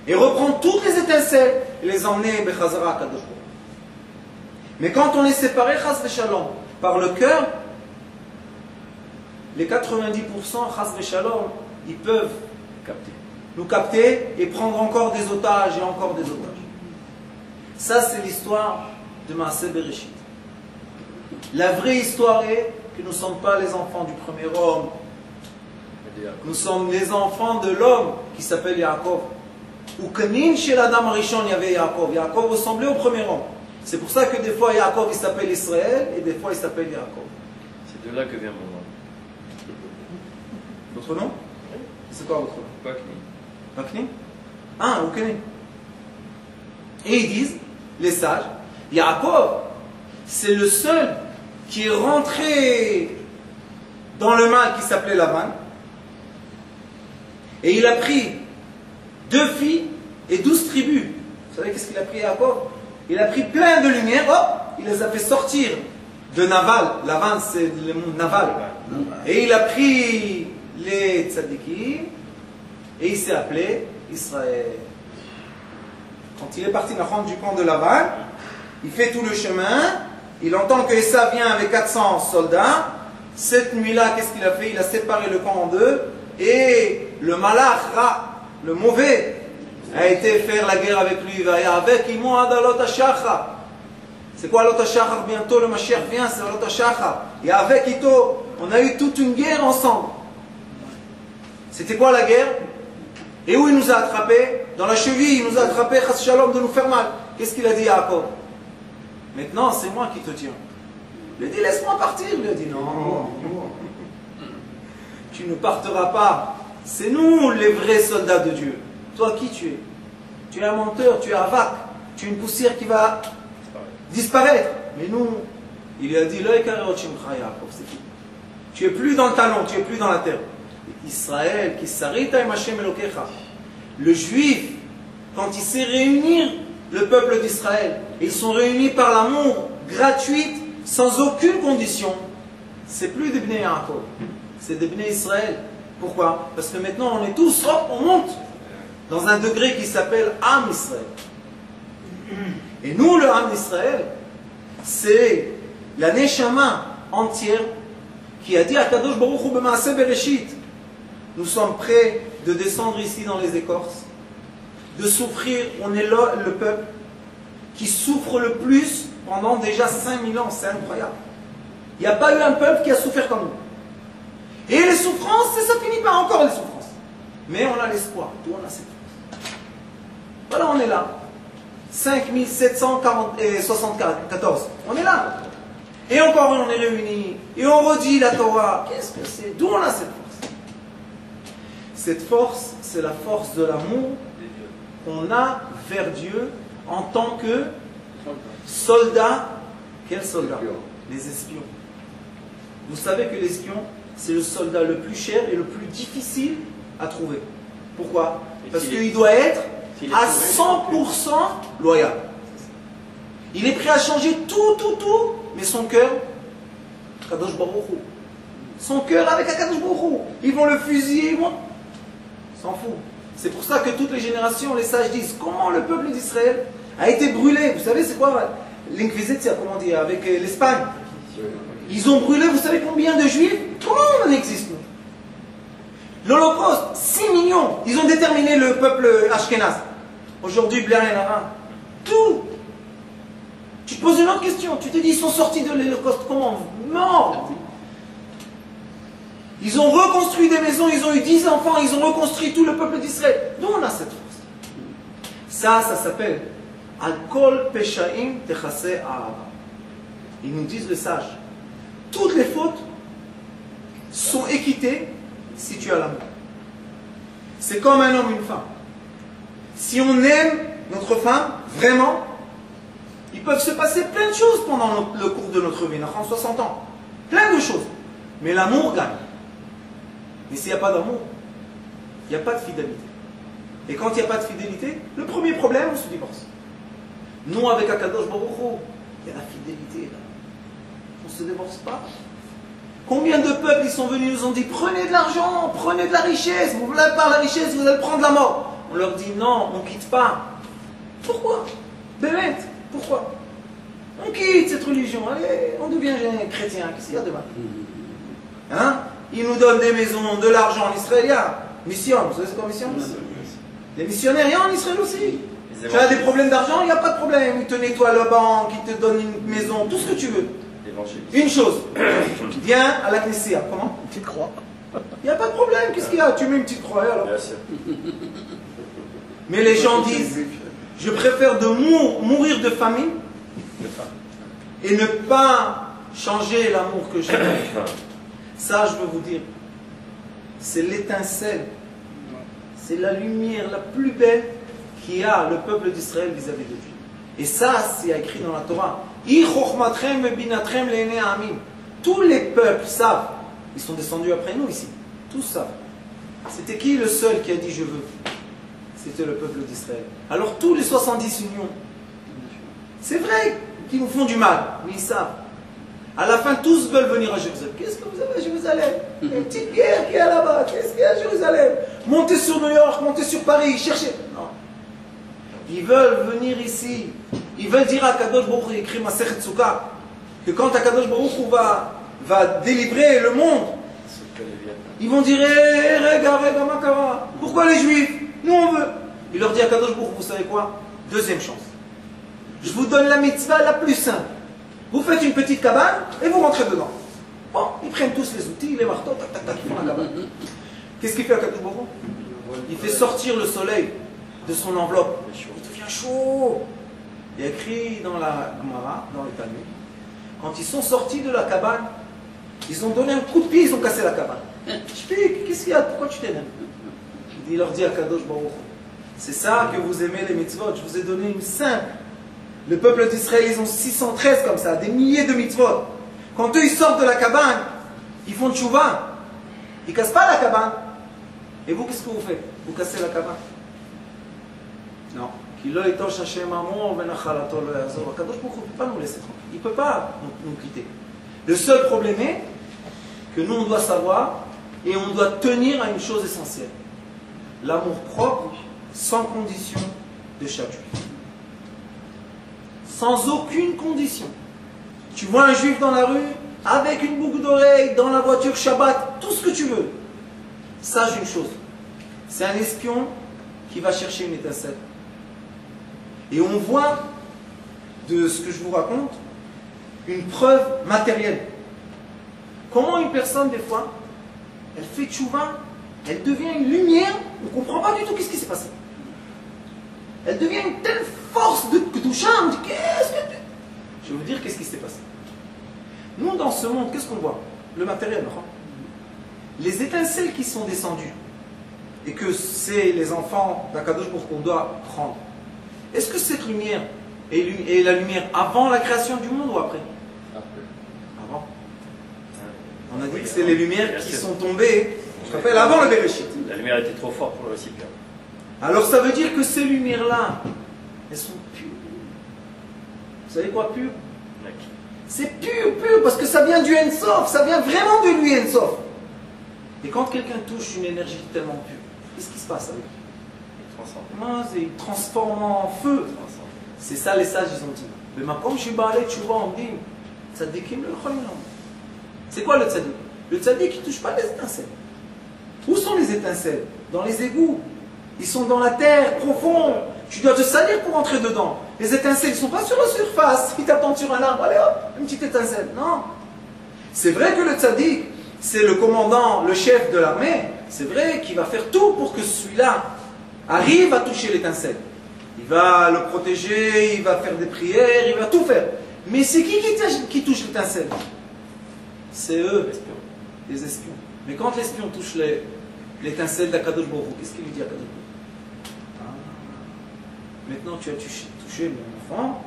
et reprendre toutes les étincelles et les emmener Bechazara Kadosh Baruch. Mais quand on est séparé, Chas v'Shalom, par le cœur, les 90%, Chas v'Shalom, ils peuvent nous capter et prendre encore des otages et encore des otages. Ça, c'est l'histoire de Maaseh Bereshit. La vraie histoire est que nous ne sommes pas les enfants du premier homme. Nous sommes les enfants de l'homme qui s'appelle Yaakov. Ou Kanin chez l'Adam Arishon, il y avait Yaakov. Yaakov ressemblait au premier homme. C'est pour ça que des fois Yaakov il s'appelle Israël et des fois il s'appelle Yaakov. C'est de là que vient mon nom. Votre nom? C'est quoi votre nom? Pakni. Pakni? Ah, Ukeni. Et ils disent, les sages, Yaakov, c'est le seul qui est rentré dans le mal qui s'appelait Lavan. Et il a pris 2 filles et 12 tribus. Vous savez qu'est-ce qu'il a pris Yaakov? Il a pris plein de lumière, hop, il les a fait sortir de Naval. Lavan, c'est le monde Naval. Et il a pris les tzadikim et il s'est appelé Israël. Quand il est parti du camp de Lavan, il fait tout le chemin, il entend que Esav vient avec 400 soldats. Cette nuit-là, qu'est-ce qu'il a fait? Il a séparé le camp en 2 et le malach, le mauvais, a été faire la guerre avec lui. Avec Imo Adalot Ashachar. C'est quoi Alot Ashachar? Bientôt le Mashiach vient, c'est Alot Ashachar. Et avec Ito, on a eu toute une guerre ensemble. C'était quoi la guerre? Et où il nous a attrapés? Dans la cheville, il nous a attrapés, Chas Shalom, de nous faire mal. Qu'est-ce qu'il a dit Yaakov? Maintenant, c'est moi qui te tiens. Il a dit, laisse-moi partir. Il a dit, non. Tu ne partiras pas. C'est nous les vrais soldats de Dieu. Toi, qui tu es? Tu es un menteur, tu es un vac. Tu es une poussière qui va disparaître. Mais nous, il a dit, c'est qui? Tu es plus dans le talon, tu es plus dans la terre. Israël, qui s'arrêta et Hashem Elokecha. Le juif, quand il sait réunir le peuple d'Israël, et ils sont réunis par l'amour gratuite, sans aucune condition, c'est plus des Bnei Yaakov, c'est des Bnei Israël. Pourquoi? Parce que maintenant on est tous, hop, on monte dans un degré qui s'appelle Am Israël. Et nous, le Am Israël, c'est la Neshama entière qui a dit à Kadosh Baruch Hu b'maaseh Bereshit, nous sommes prêts de descendre ici dans les écorces, de souffrir. On est là, le peuple qui souffre le plus pendant déjà 5000 ans, c'est incroyable. Il n'y a pas eu un peuple qui a souffert comme nous. Et les souffrances, ça finit par encore les souffrances. Mais on a l'espoir, tout on a cette force. Voilà, on est là. 5774, on est là. Et encore on est réunis, et on redit la Torah. Qu'est-ce que c'est? D'où on a cette force? Cette force, c'est la force de l'amour qu'on a vers Dieu en tant que soldats. Quels soldats? Les espions. Vous savez que l'espion, c'est le soldat le plus cher et le plus difficile à trouver. Pourquoi? Parce qu'il doit être à 100% loyal. Il est prêt à changer tout, mais son cœur, Kadosh Baruch Hu. Son cœur avec Kadosh Baruch Hu. Ils vont le fusiller, ils vont... S'en fout. C'est pour ça que toutes les générations, les sages disent comment le peuple d'Israël a été brûlé. Vous savez, c'est quoi l'inquisition, comment dire, avec l'Espagne? Ils ont brûlé, vous savez combien de juifs? Comment on existe, nous? L'Holocauste, 6 millions. Ils ont déterminé le peuple ashkénaze. Aujourd'hui, Blair et Nara. Tout. Tu te poses une autre question. Tu te dis, ils sont sortis de l'Holocauste comment? Non. Ils ont reconstruit des maisons, ils ont eu 10 enfants, ils ont reconstruit tout le peuple d'Israël. D'où on a cette force? Ça s'appelle Al-Kol Peshaim Techase Ahava. Ils nous disent les sages. Toutes les fautes sont équitées si tu as l'amour. C'est comme un homme, une femme. Si on aime notre femme, vraiment, il peut se passer plein de choses pendant le cours de notre vie, en 60 ans. Plein de choses. Mais l'amour gagne. Mais s'il n'y a pas d'amour, il n'y a pas de fidélité. Et quand il n'y a pas de fidélité, le premier problème, on se divorce. Nous, avec Akadosh Baruch Hu, il y a la fidélité là. On ne se divorce pas. Combien de peuples ils sont venus, nous ont dit prenez de l'argent, prenez de la richesse, vous voulez pas la richesse, vous allez prendre la mort. On leur dit non, on ne quitte pas. Pourquoi? Bémet, pourquoi? On quitte cette religion, allez, on devient chrétien, qu'est-ce qu'il y a de mal? Hein? Ils nous donnent des maisons, de l'argent en Israël, mission, vous savez c'est quoi mission? Les missionnaires, il y a en Israël aussi. Tu as des problèmes d'argent, il n'y a pas de problème. Ils te nettoient la banque, ils te donnent une maison, tout ce que tu veux. Une chose, viens à la Knessia, comment? Une petite croix. Il n'y a pas de problème, qu'est-ce qu'il y a? Tu mets une petite croix alors. Bien sûr. Mais les gens disent, je préfère mourir de famine et ne pas changer l'amour que j'ai. Ça, je veux vous dire, c'est l'étincelle, c'est la lumière la plus belle qu'il y a le peuple d'Israël vis-à-vis de Dieu. Et ça, c'est écrit dans la Torah. Tous les peuples savent, ils sont descendus après nous ici, tous savent. C'était qui le seul qui a dit je veux? C'était le peuple d'Israël. Alors tous les 70 unions, c'est vrai qu'ils nous font du mal, mais ils savent. À la fin, tous veulent venir à Jérusalem. Qu'est-ce que vous avez à Jérusalem? Une petite guerre qui est là-bas. Qu'est-ce qu'il y a à Jérusalem? Montez sur New York, montez sur Paris, cherchez. Non. Ils veulent venir ici. Ils veulent dire à Kadosh Baruch Hu, écrit Masechet Sukkah, que quand Kadosh Baruch Hu va délivrer le monde, ils vont dire regarde, Makara. Pourquoi les Juifs? Nous on veut. Il leur dit à Kadosh Baruch Hu, vous savez quoi? Deuxième chance. Je vous donne la mitzvah la plus simple. Vous faites une petite cabane et vous rentrez dedans. Bon, ils prennent tous les outils, les marteaux, tac, tac, tac, ils font la cabane. Qu'est-ce qu'il fait à Kadosh Baruch Hu? Il fait sortir le soleil de son enveloppe. Il devient chaud. Il y a écrit dans la Gemara, dans le Talmud, quand ils sont sortis de la cabane, ils ont donné un coup de pied, ils ont cassé la cabane. Explique, qu'est-ce qu'il y a? Pourquoi tu t'énerves? Il leur dit à Kadosh Baruch Hu, c'est ça que vous aimez les mitzvot, je vous ai donné une simple. Le peuple d'Israël, ils ont 613 comme ça, des milliers de mitzvot. Quand eux, ils sortent de la cabane, ils font tchouva. Ils ne cassent pas la cabane. Et vous, qu'est-ce que vous faites? Vous cassez la cabane. Non. Il ne peut pas nous laisser tranquille. Il ne peut pas nous quitter. Le seul problème est que nous, on doit savoir et on doit tenir à une chose essentielle. L'amour propre, sans condition de chaque juif. Sans aucune condition. Tu vois un juif dans la rue, avec une boucle d'oreille, dans la voiture Shabbat, tout ce que tu veux. Sache une chose. C'est un espion qui va chercher une étincelle. Et on voit, de ce que je vous raconte, une preuve matérielle. Comment une personne, des fois, elle fait tchouva, elle devient une lumière, on ne comprend pas du tout qu'est-ce qui s'est passé. Elle devient une telle force de Kedusha, on dit qu'est-ce que tu... Je vais vous dire qu'est-ce qui s'est passé. Nous, dans ce monde, qu'est-ce qu'on voit? Le matériel, non? Les étincelles qui sont descendues, et que c'est les enfants d'Akadosh Baruch Hu qu'on doit prendre. Est-ce que cette lumière est la lumière avant la création du monde ou après? Avant. On a dit que c'est les lumières qui sont tombées, je rappelle, avant le Bereshit. La lumière était trop forte pour le récipient. Alors ça veut dire que ces lumières-là, elles sont pures. Vous savez quoi, pure? C'est pur, parce que ça vient du Ensof, ça vient vraiment de lui, Ensof. Et quand quelqu'un touche une énergie tellement pure, qu'est-ce qui se passe avec lui? Il transforme en feu. C'est ça les sages, ils ont dit. Mais comme je suis balé, tu vois, on dit, tzadikim le cholim. C'est quoi le tzadik? Le tzadik, il ne touche pas les étincelles. Où sont les étincelles? Dans les égouts. Ils sont dans la terre, profond. Tu dois te salir pour entrer dedans. Les étincelles ne sont pas sur la surface. Ils t'attendent sur un arbre. Allez hop, une petite étincelle. Non. C'est vrai que le tzaddik, c'est le commandant, le chef de l'armée. C'est vrai qu'il va faire tout pour que celui-là arrive à toucher l'étincelle. Il va le protéger, il va faire des prières, il va tout faire. Mais c'est qui touche l'étincelle? C'est eux, les espions. Mais quand l'espion touche l'étincelle d'Akadosh Baruch Hu, qu'est-ce qu'il lui dit à Akadosh Baruch Hu? Maintenant tu as touché mon enfant,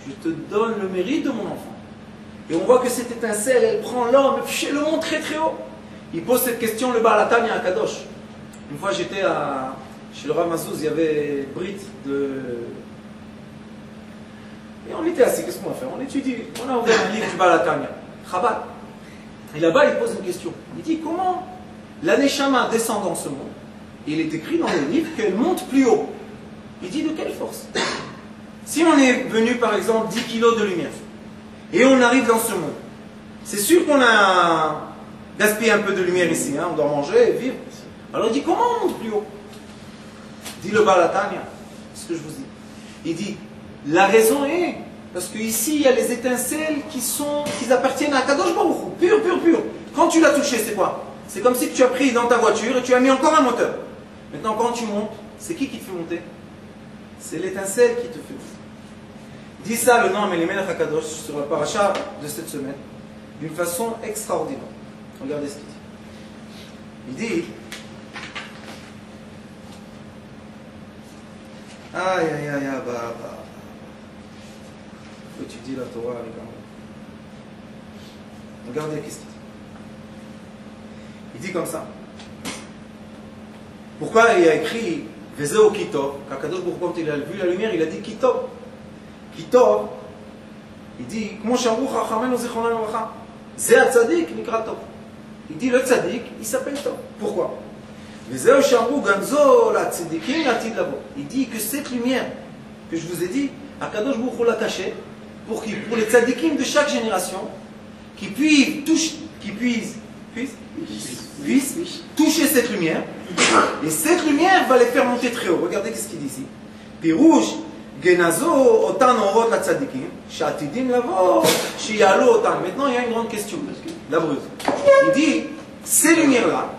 je te donne le mérite de mon enfant. Et on voit que cette étincelle, elle prend l'homme, elle le monte très très haut. Il pose cette question, le Baal HaTanya à Kadosh. Une fois j'étais chez le Rav Mazouz, il y avait Brit de... Et on était assis, qu'est-ce qu'on va faire? On étudie, on a ouvert un livre du Baal HaTanya, Chabad. Et là-bas, il pose une question. Il dit, comment la Neshama descend dans ce monde? Et il est écrit dans le livre qu'elle monte plus haut. Il dit, de quelle force? Si on est venu, par exemple, 10 kilos de lumière, et on arrive dans ce monde, c'est sûr qu'on a gaspillé un peu de lumière ici, hein, on doit manger et vivre. Alors il dit, comment on monte plus haut? Dit le Baal HaTanya, ce que je vous dis. Il dit, la raison est, parce qu'ici il y a les étincelles qui appartiennent à Kadosh Baruch Hu, pur. Quand tu l'as touché, c'est quoi? C'est comme si tu as pris dans ta voiture et tu as mis encore un moteur. Maintenant quand tu montes, c'est qui te fait monter? C'est l'étincelle qui te fait monter. Dit ça le nom Elimelech HaKadosh sur la paracha de cette semaine d'une façon extraordinaire. Regardez ce qu'il dit. Il dit, faut étudier la Torah avec amour. Regardez ce qu'il dit. Il dit comme ça. Pourquoi il a écrit Vezeo Kitov? Kadosh Baruch Hu, quand il a vu la lumière, il a dit Kitov. Kitov, il dit, comment Shamru Chachamenu Zichrono Livracha, Zeh Tzadik Nikra Tov. Il dit le Tzadik, il s'appelle Tov. Pourquoi? Vezeo Shamru Ganzo la Tzadikim Latid Lavo. Il dit que cette lumière que je vous ai dit, Akadosh Baruch Hu l'a cachée pour les Tzadikim de chaque génération qui puissent toucher cette lumière, et cette lumière va les faire monter très haut. Regardez ce qu'il dit ici. Pirouche Genazo otan orot la tzadikim, shatidim lavo, shialo otan. Maintenant, il y a une grande question. La brute. Il dit, ces lumières-là,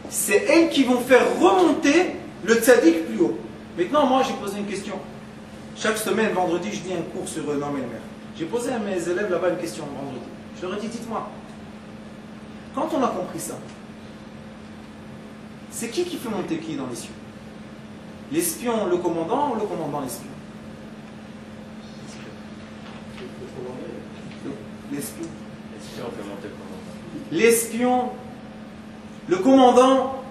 c'est elles qui vont faire remonter le tzadik plus haut. Maintenant, moi, j'ai posé une question. Chaque semaine, vendredi, je dis un cours sur Norm et Mer. J'ai posé à mes élèves là-bas une question vendredi. Je leur ai dit, dites-moi, quand on a compris ça, c'est qui fait monter qui dans les cieux? L'espion, le commandant, ou le commandant, l'espion? L'espion. L'espion fait monter le commandant. L'espion, le commandant,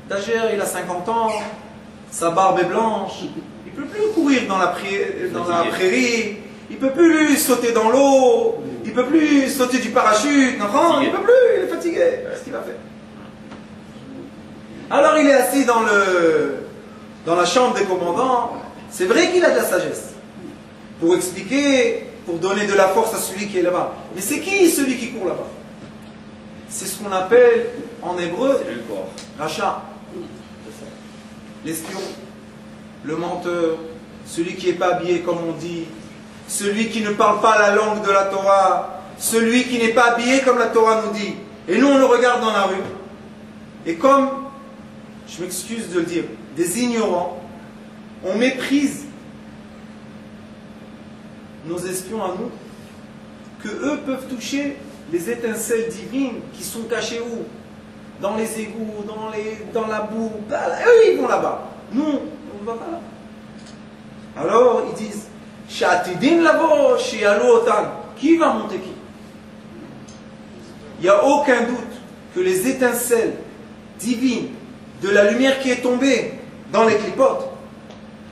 Dager, il a 50 ans, sa barbe est blanche, il ne peut plus courir dans la prairie, il ne peut plus sauter dans l'eau, il ne peut plus sauter du parachute, non, il ne peut plus, il est fatigué. Qu'est-ce qu'il va faire? Alors il est assis dans la chambre des commandants. C'est vrai qu'il a de la sagesse pour expliquer, pour donner de la force à celui qui est là-bas. Mais c'est qui celui qui court là-bas? C'est ce qu'on appelle en hébreu Racha, l'espion, le menteur, celui qui n'est pas habillé comme on dit, celui qui ne parle pas la langue de la Torah, celui qui n'est pas habillé comme la Torah nous dit. Et nous on le regarde dans la rue. Et comme, je m'excuse de le dire, des ignorants, on méprise nos espions à nous, que eux peuvent toucher les étincelles divines qui sont cachées où? Dans les égouts, dans la boue. Eux, ils vont là-bas. Nous, on ne va pas là. Alors, ils disent, Sha'atidin lavo, she'alu otan. Qui va monter qui? Il n'y a aucun doute que les étincelles divines de la lumière qui est tombée dans les clipotes,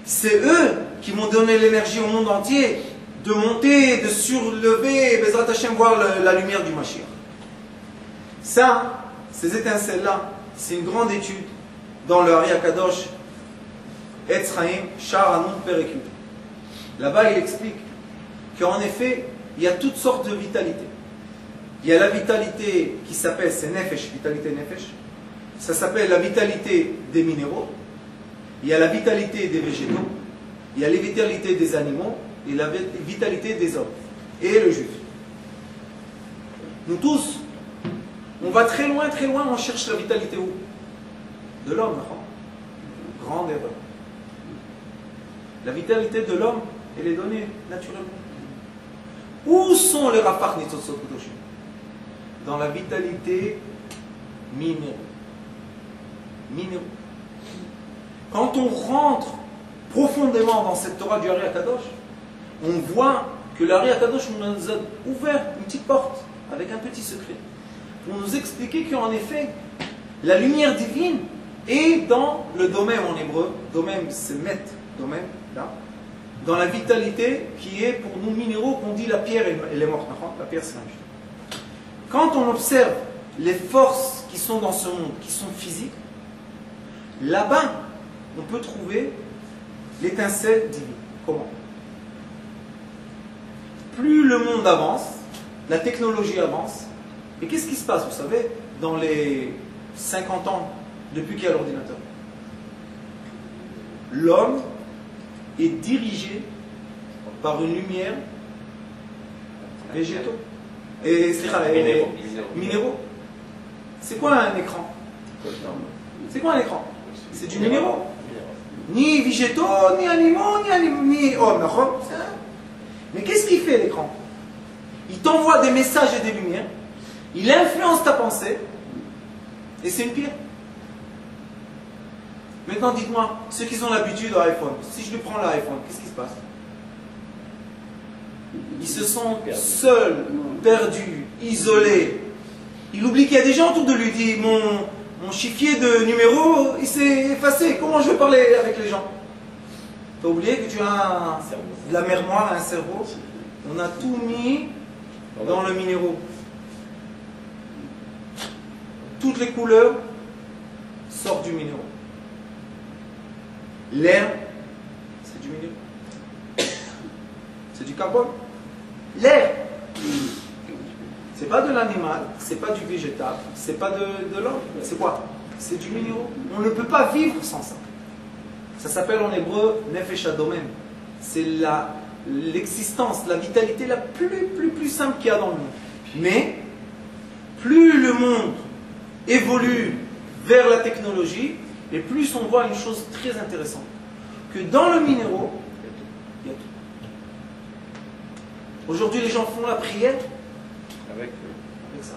c'est eux qui vont donner l'énergie au monde entier de monter, de surlever, Bezrat Hashem, voir la lumière du Mashiach. Ça, ces étincelles-là, c'est une grande étude dans le Hari Akadosh, Etz Chaim, Shar Anun Perekut. Là-bas, il explique qu'en effet, il y a toutes sortes de vitalités. Il y a la vitalité qui s'appelle, c'est Nefesh, vitalité Nefesh. Ça s'appelle la vitalité des minéraux. Il y a la vitalité des végétaux. Il y a la vitalité des animaux. Et la vitalité des hommes. Et le juif. Nous tous, on va très loin, on cherche la vitalité où? De l'homme, non? Grande erreur. La vitalité de l'homme, elle est donnée naturellement. Où sont les Rafach Nitzotzot Kedoshim? Dans la vitalité minéraux. Quand on rentre profondément dans cette Torah du Hari Akadosh, on voit que l'Ari Akadosh nous a ouvert une petite porte avec un petit secret pour nous expliquer qu'en effet la lumière divine est dans le domaine en hébreu, domaine c'est met, domaine là, dans la vitalité qui est pour nous minéraux qu'on dit la pierre elle est morte, la pierre c'est un. Quand on observe les forces qui sont dans ce monde, qui sont physiques, là-bas on peut trouver l'étincelle divine. Comment? Plus le monde avance, la technologie avance, et qu'est-ce qui se passe, vous savez, dans les 50 ans depuis qu'il y a l'ordinateur? L'homme est dirigé par une lumière végétaux et minéraux. C'est quoi un écran? C'est quoi un écran? C'est du minéraux. Ni végétaux, ni animaux, ni hommes. Mais qu'est-ce qu'il fait l'écran? Il t'envoie des messages et des lumières, il influence ta pensée, et c'est une pierre. Maintenant dites-moi, ceux qui ont l'habitude de l'iPhone, si je lui prends l'iPhone, qu'est-ce qui se passe? Ils se sentent seuls, perdus, isolés. Il oublie qu'il y a des gens autour de lui, il dit, mon chiffrier de numéro, il s'est effacé, comment je vais parler avec les gens? Tu as oublié que tu as de la mémoire, un cerveau. On a tout mis dans le minéraux. Toutes les couleurs sortent du minéraux. L'air, c'est du minéraux. C'est du carbone. L'air, c'est pas de l'animal, c'est pas du végétal, c'est pas de l'homme. C'est quoi? C'est du minéraux. On ne peut pas vivre sans ça. Ça s'appelle en hébreu Nefesh Adomem. C'est l'existence, la vitalité la plus simple qu'il y a dans le monde. Mais, plus le monde évolue vers la technologie, et plus on voit une chose très intéressante. Que dans le minéraux, il y a tout. Aujourd'hui, les gens font la prière avec ça.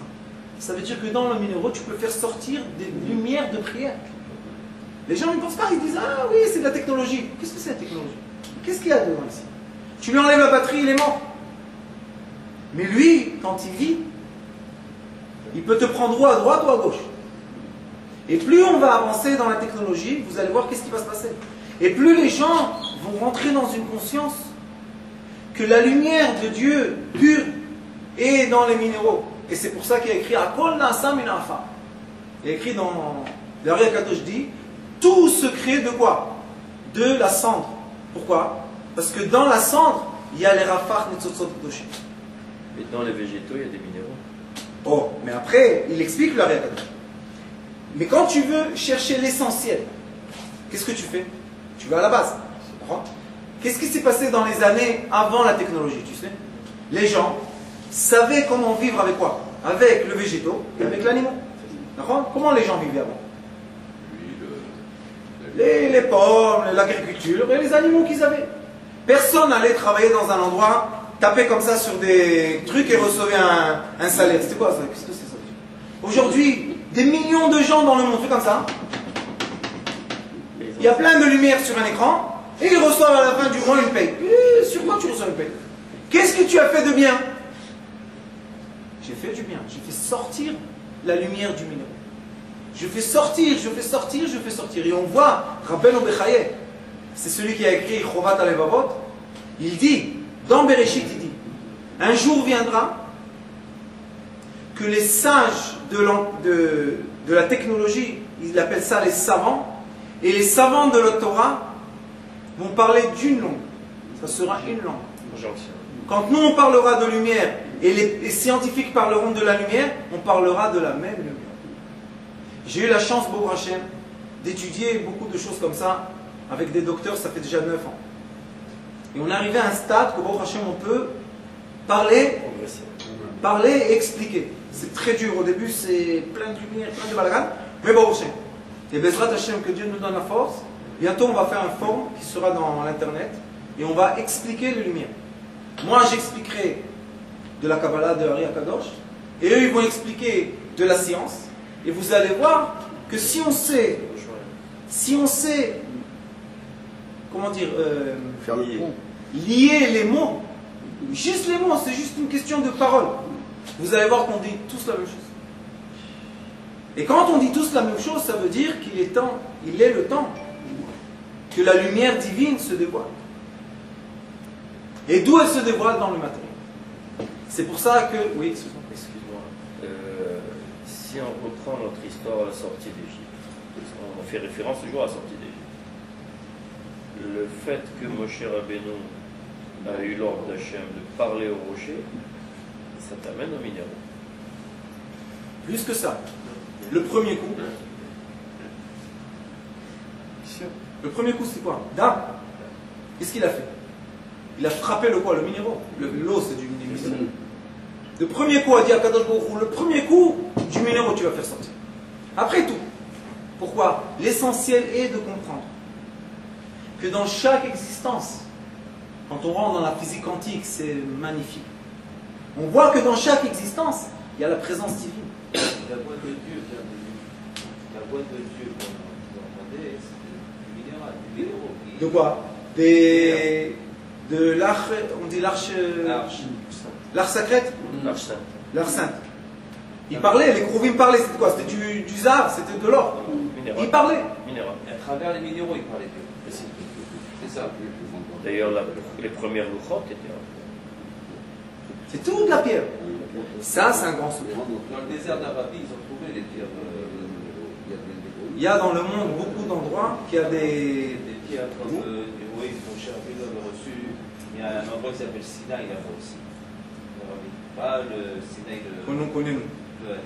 Ça veut dire que dans le minéraux, tu peux faire sortir des lumières de prière. Les gens ne pensent pas, ils disent « Ah oui, c'est de la technologie. » Qu'est-ce que c'est la technologie? Qu'est-ce qu'il y a dedans ici? Tu lui enlèves la batterie, il est mort. Mais lui, quand il vit, il peut te prendre ou à droite ou à gauche. Et plus on va avancer dans la technologie, vous allez voir qu'est-ce qui va se passer. Et plus les gens vont rentrer dans une conscience que la lumière de Dieu pure est dans les minéraux. Et c'est pour ça qu'il y a écrit Akol Nasa Minafa. Il y a écrit dans l'Ari Kadosh dit tout se crée de quoi? De la cendre. Pourquoi? Parce que dans la cendre, il y a les Rafach Netzotzot Kedoshim. Mais dans les végétaux, il y a des minéraux. Oh, mais après, il explique l'Ari Kadosh. Mais quand tu veux chercher l'essentiel, qu'est-ce que tu fais? Tu vas à la base. Qu'est-ce qui s'est passé dans les années avant la technologie, tu sais? Les gens savaient comment vivre avec quoi? Avec le végétaux et avec l'animal. D'accord? Comment les gens vivaient avant? Les pommes, l'agriculture et les animaux qu'ils avaient. Personne n'allait travailler dans un endroit, taper comme ça sur des trucs et recevait un salaire. C'était quoi ça? Qu'est-ce que c'est ça? Aujourd'hui, des millions de gens dans le monde font comme ça. Il y a plein de lumière sur un écran et ils reçoivent à la fin du mois une paye. Et sur quoi tu reçois une paye? Qu'est-ce que tu as fait de bien? J'ai fait du bien. J'ai fait sortir la lumière du minéral. Je fais sortir, je fais sortir, je fais sortir. Et on voit, Rabbeinu Bechaye, c'est celui qui a écrit Chovat Alevavot, il dit, dans Bereshit, il dit, un jour viendra que les sages de la technologie, il appelle ça les savants, et les savants de la Torah vont parler d'une langue. Ça sera une langue. Jonction. Quand nous on parlera de lumière, et les scientifiques parleront de la lumière, on parlera de la même lumière. J'ai eu la chance, Baruch Hashem, d'étudier beaucoup de choses comme ça avec des docteurs, ça fait déjà 9 ans. Et on est arrivé à un stade que Baruch Hashem, on peut parler et expliquer. C'est très dur, au début c'est plein de lumière, plein de balagan, mais Baruch Hashem. Et Bezrat Hashem, que Dieu nous donne la force, bientôt on va faire un forum qui sera dans l'internet et on va expliquer les lumières. Moi j'expliquerai de la Kabbalah de Ari Akadosh et eux ils vont expliquer de la science. Et vous allez voir que si on sait, comment dire, Faire le pont. lier les mots, juste les mots, c'est juste une question de parole. Vous allez voir qu'on dit tous la même chose. Et quand on dit tous la même chose, ça veut dire qu'il est temps, il est le temps que la lumière divine se dévoile. Et d'où elle se dévoile? Dans le matériel. C'est pour ça que, oui, excuse-moi. Si on reprend notre histoire à la sortie d'Égypte, on fait référence toujours à la sortie d'Égypte. Le fait que Moshe Rabbeinu a eu l'ordre d'Hachem de parler au rocher, ça t'amène au minéraux. Plus que ça. Le premier coup. Le premier coup, c'est quoi? Dame. Qu'est-ce qu'il a fait? Il a frappé le quoi? Le minéral. L'eau, c'est du minéral. Le premier coup, a dit à Kadosh Baruch Hu, le premier coup du minéral, tu vas faire sortir. Après tout. Pourquoi? L'essentiel est de comprendre que dans chaque existence, quand on rentre dans la physique quantique, c'est magnifique. On voit que dans chaque existence, il y a la présence divine. La boîte de Dieu, la boîte de Dieu qu'on demandait, c'est du minéral, du minéraux. De quoi? De l'arche, on dit l'arche sacrée? L'arche sainte. L'arche sainte. Il parlait, les Krouvim parlaient, c'était quoi? C'était du zar, c'était de l'or. Minéral. Il parlait. Minéral. À travers les minéraux, il parlait Dieu. C'est ça. D'ailleurs, les premières louchotes étaient C'est tout de la pierre. Ça, c'est un grand secret. Dans le désert d'Arabie, ils ont trouvé les pierres. Il y a dans le monde beaucoup d'endroits qui a des pierres comme oui, mon cher Abel avait reçu. Il y a un endroit qui s'appelle Sinaï là-bas aussi. Pas le Sinaï que nous connaissons.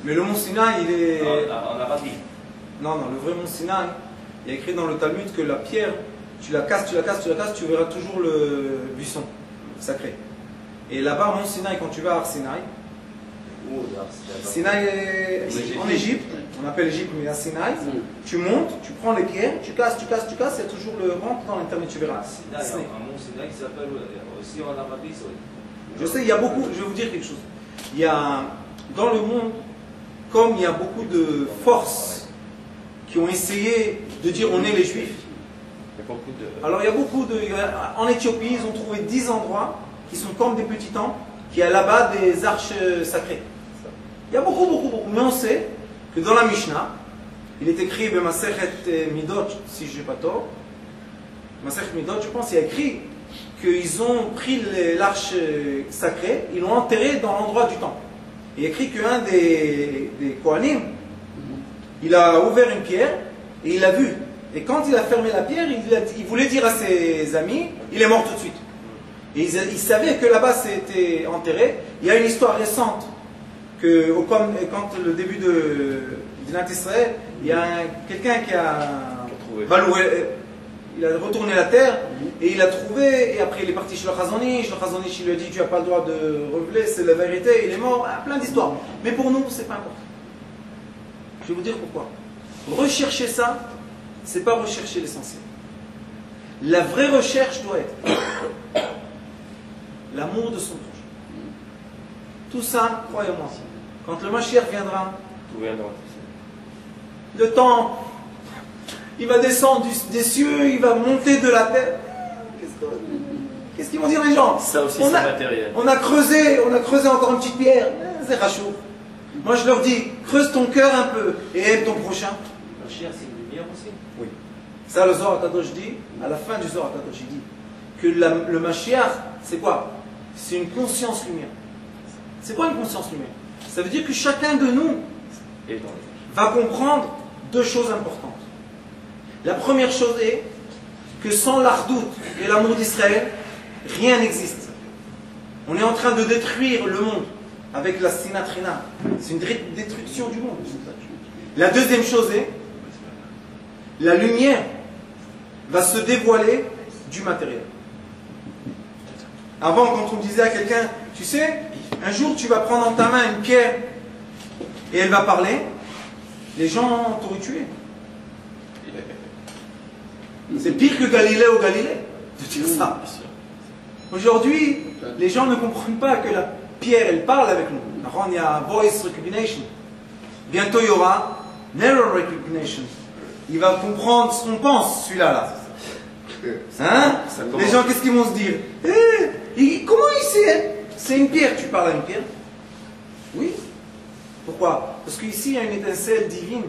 Mais le mont Sinaï, il est. En Arabie. Non, le vrai mont Sinaï, il y a écrit dans le Talmud que la pierre, tu la casses, tu verras toujours le buisson sacré. Et là-bas, mont Sinaï, quand tu vas à Har Sinaï, Sinaï en Égypte, on appelle Égypte, mais à Sinaï, tu montes, tu prends les pierres, tu casses, il y a toujours le rentre dans l'internet, tu verras. Sinaï, un mont Sinaï qui s'appelle aussi en Arabie. Je sais, il y a beaucoup, je vais vous dire quelque chose. Il y a, dans le monde, comme il y a beaucoup de forces qui ont essayé de dire on est les Juifs, alors il y a beaucoup de... En Éthiopie, ils ont trouvé 10 endroits qui sont comme des petits temples, qui a là-bas des arches sacrées. Il y a beaucoup. Mais on sait que dans la Mishnah, il est écrit dans Masechet Midot, si je n'ai pas tort, Masechet Midot, je pense, il y a écrit qu'ils ont pris l'arche sacrée, ils l'ont enterrée dans l'endroit du temple. Il y a écrit qu'un des Kohanim, il a ouvert une pierre et il l'a vu. Et quand il a fermé la pierre, il voulait dire à ses amis, il est mort tout de suite. Et il savait que là-bas c'était enterré. Il y a une histoire récente que quand le début de Israël, il y a quelqu'un qui a valoué, il a retourné la terre et il a trouvé, et après il est parti chez le Chazonish il lui a dit tu n'as pas le droit de révéler, c'est la vérité, il est mort, plein d'histoires. Mais pour nous, c'est pas important. Je vais vous dire pourquoi. Rechercher ça, c'est pas rechercher l'essentiel. La vraie recherche doit être l'amour de son proche. Tout ça, croyez-moi, quand le Mashiach viendra, Tout viendra. le temps, il va descendre des cieux, il va monter de la terre. Qu'est-ce qu'ils vont dire les gens? Ça aussi, c'est matériel. On a creusé encore une petite pierre. C'est rachou. Moi je leur dis, creuse ton cœur un peu et aime ton prochain. Mashiach, c'est une lumière aussi. Oui. Ça, le Zohar Kadosh dit, à la fin du Zohar Kadosh, il dit que le Mashiach, c'est quoi? C'est une conscience lumière. C'est quoi une conscience lumière? Ça veut dire que chacun de nous Et dans va comprendre deux choses importantes. La première chose est que sans l'ardoute et l'amour d'Israël, rien n'existe. On est en train de détruire le monde avec la sinatrina. C'est une destruction du monde. La deuxième chose est la lumière va se dévoiler du matériel. Avant, quand on disait à quelqu'un, tu sais, un jour tu vas prendre dans ta main une pierre et elle va parler, les gens t'auraient tué. C'est pire que Galilée de dire ça. Aujourd'hui, les gens ne comprennent pas que la pierre, elle parle avec nous. Alors, il y a voice recognition. Bientôt, il y aura narrow recognition. Il va comprendre ce qu'on pense, celui-là. Là. Hein? Les gens, qu'est-ce qu'ils vont se dire? Comment il sait? C'est une pierre, tu parles à une pierre? Oui. Pourquoi? Parce qu'ici, il y a une étincelle divine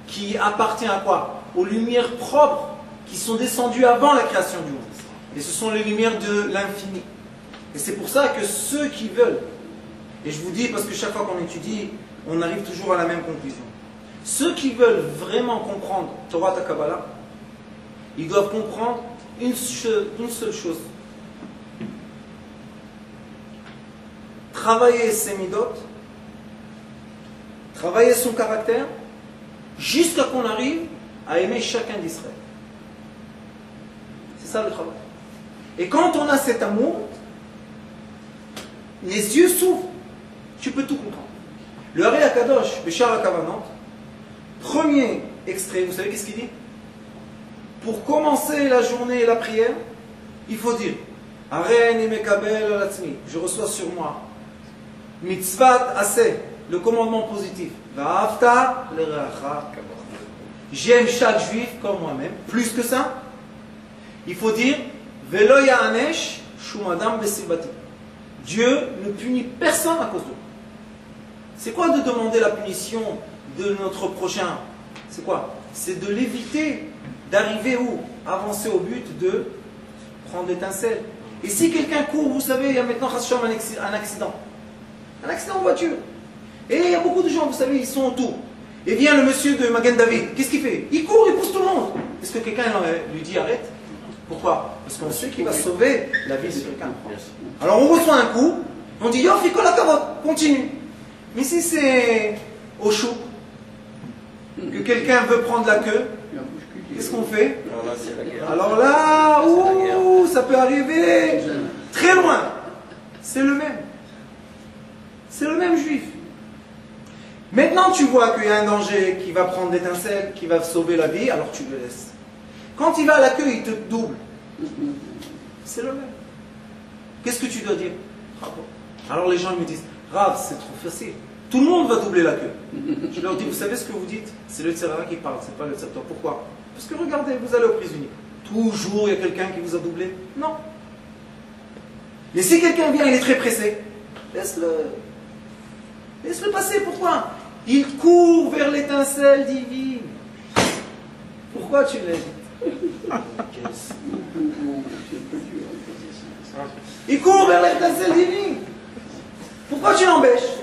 qui appartient à quoi? Aux lumières propres qui sont descendues avant la création du monde. Et ce sont les lumières de l'infini. Et c'est pour ça que ceux qui veulent, et je vous dis parce que chaque fois qu'on étudie, on arrive toujours à la même conclusion. Ceux qui veulent vraiment comprendre Torah ta Kabbalah, ils doivent comprendre une seule chose. Travailler ses midot, travailler son caractère, jusqu'à qu'on arrive à aimer chacun d'Israël. C'est ça le travail. Et quand on a cet amour, les yeux s'ouvrent, tu peux tout comprendre. Le Hari Akadosh, le Shar HaKavanot, premier extrait, vous savez qu'est-ce qu'il dit? Pour commencer la journée et la prière, il faut dire Haren Mekabel Alatzmi, je reçois sur moi. Mitzvat Aseh, le commandement positif. Va'afta l'eracha. J'aime chaque juif comme moi-même. Plus que ça, il faut dire Velo ya'anesh shum adam besibati. Dieu ne punit personne à cause de nous. C'est quoi de demander la punition de notre prochain? C'est quoi? C'est de l'éviter d'arriver où? Avancer au but de prendre l'étincelle. Et si quelqu'un court, vous savez, il y a maintenant un accident. Un accident en voiture. Et il y a beaucoup de gens, vous savez, ils sont autour. Et vient le monsieur de Magen David. Qu'est-ce qu'il fait? Il court, il pousse tout le monde. Est-ce que quelqu'un lui dit arrête? Pourquoi? Parce qu'on sait qu'il va sauver la vie de quelqu'un. Alors on reçoit un coup, on dit yo, fais quoi la carotte? Continue. Mais si c'est au chou, que quelqu'un veut prendre la queue, qu'est-ce qu'on fait? Alors là, c'est la guerre. Alors là, ouh, ça peut arriver très loin. C'est le même. C'est le même juif. Maintenant, tu vois qu'il y a un danger qui va prendre l'étincelle, qui va sauver la vie, alors tu le laisses. Quand il va à la queue, il te double. C'est le même. Qu'est-ce que tu dois dire? Bravo. Alors les gens me disent, Rav, c'est trop facile. Tout le monde va doubler la queue. Je leur dis, vous savez ce que vous dites? C'est le Tzara qui parle, c'est pas le Tzara. Pourquoi? Parce que regardez, vous allez aux prises uniques. Toujours il y a quelqu'un qui vous a doublé? Non. Mais si quelqu'un vient, il est très pressé, laisse-le. Laisse-le passer, pourquoi? Il court vers l'étincelle divine. Pourquoi tu l'as dit? Il court vers l'étincelle divine. Pourquoi tu l'empêches?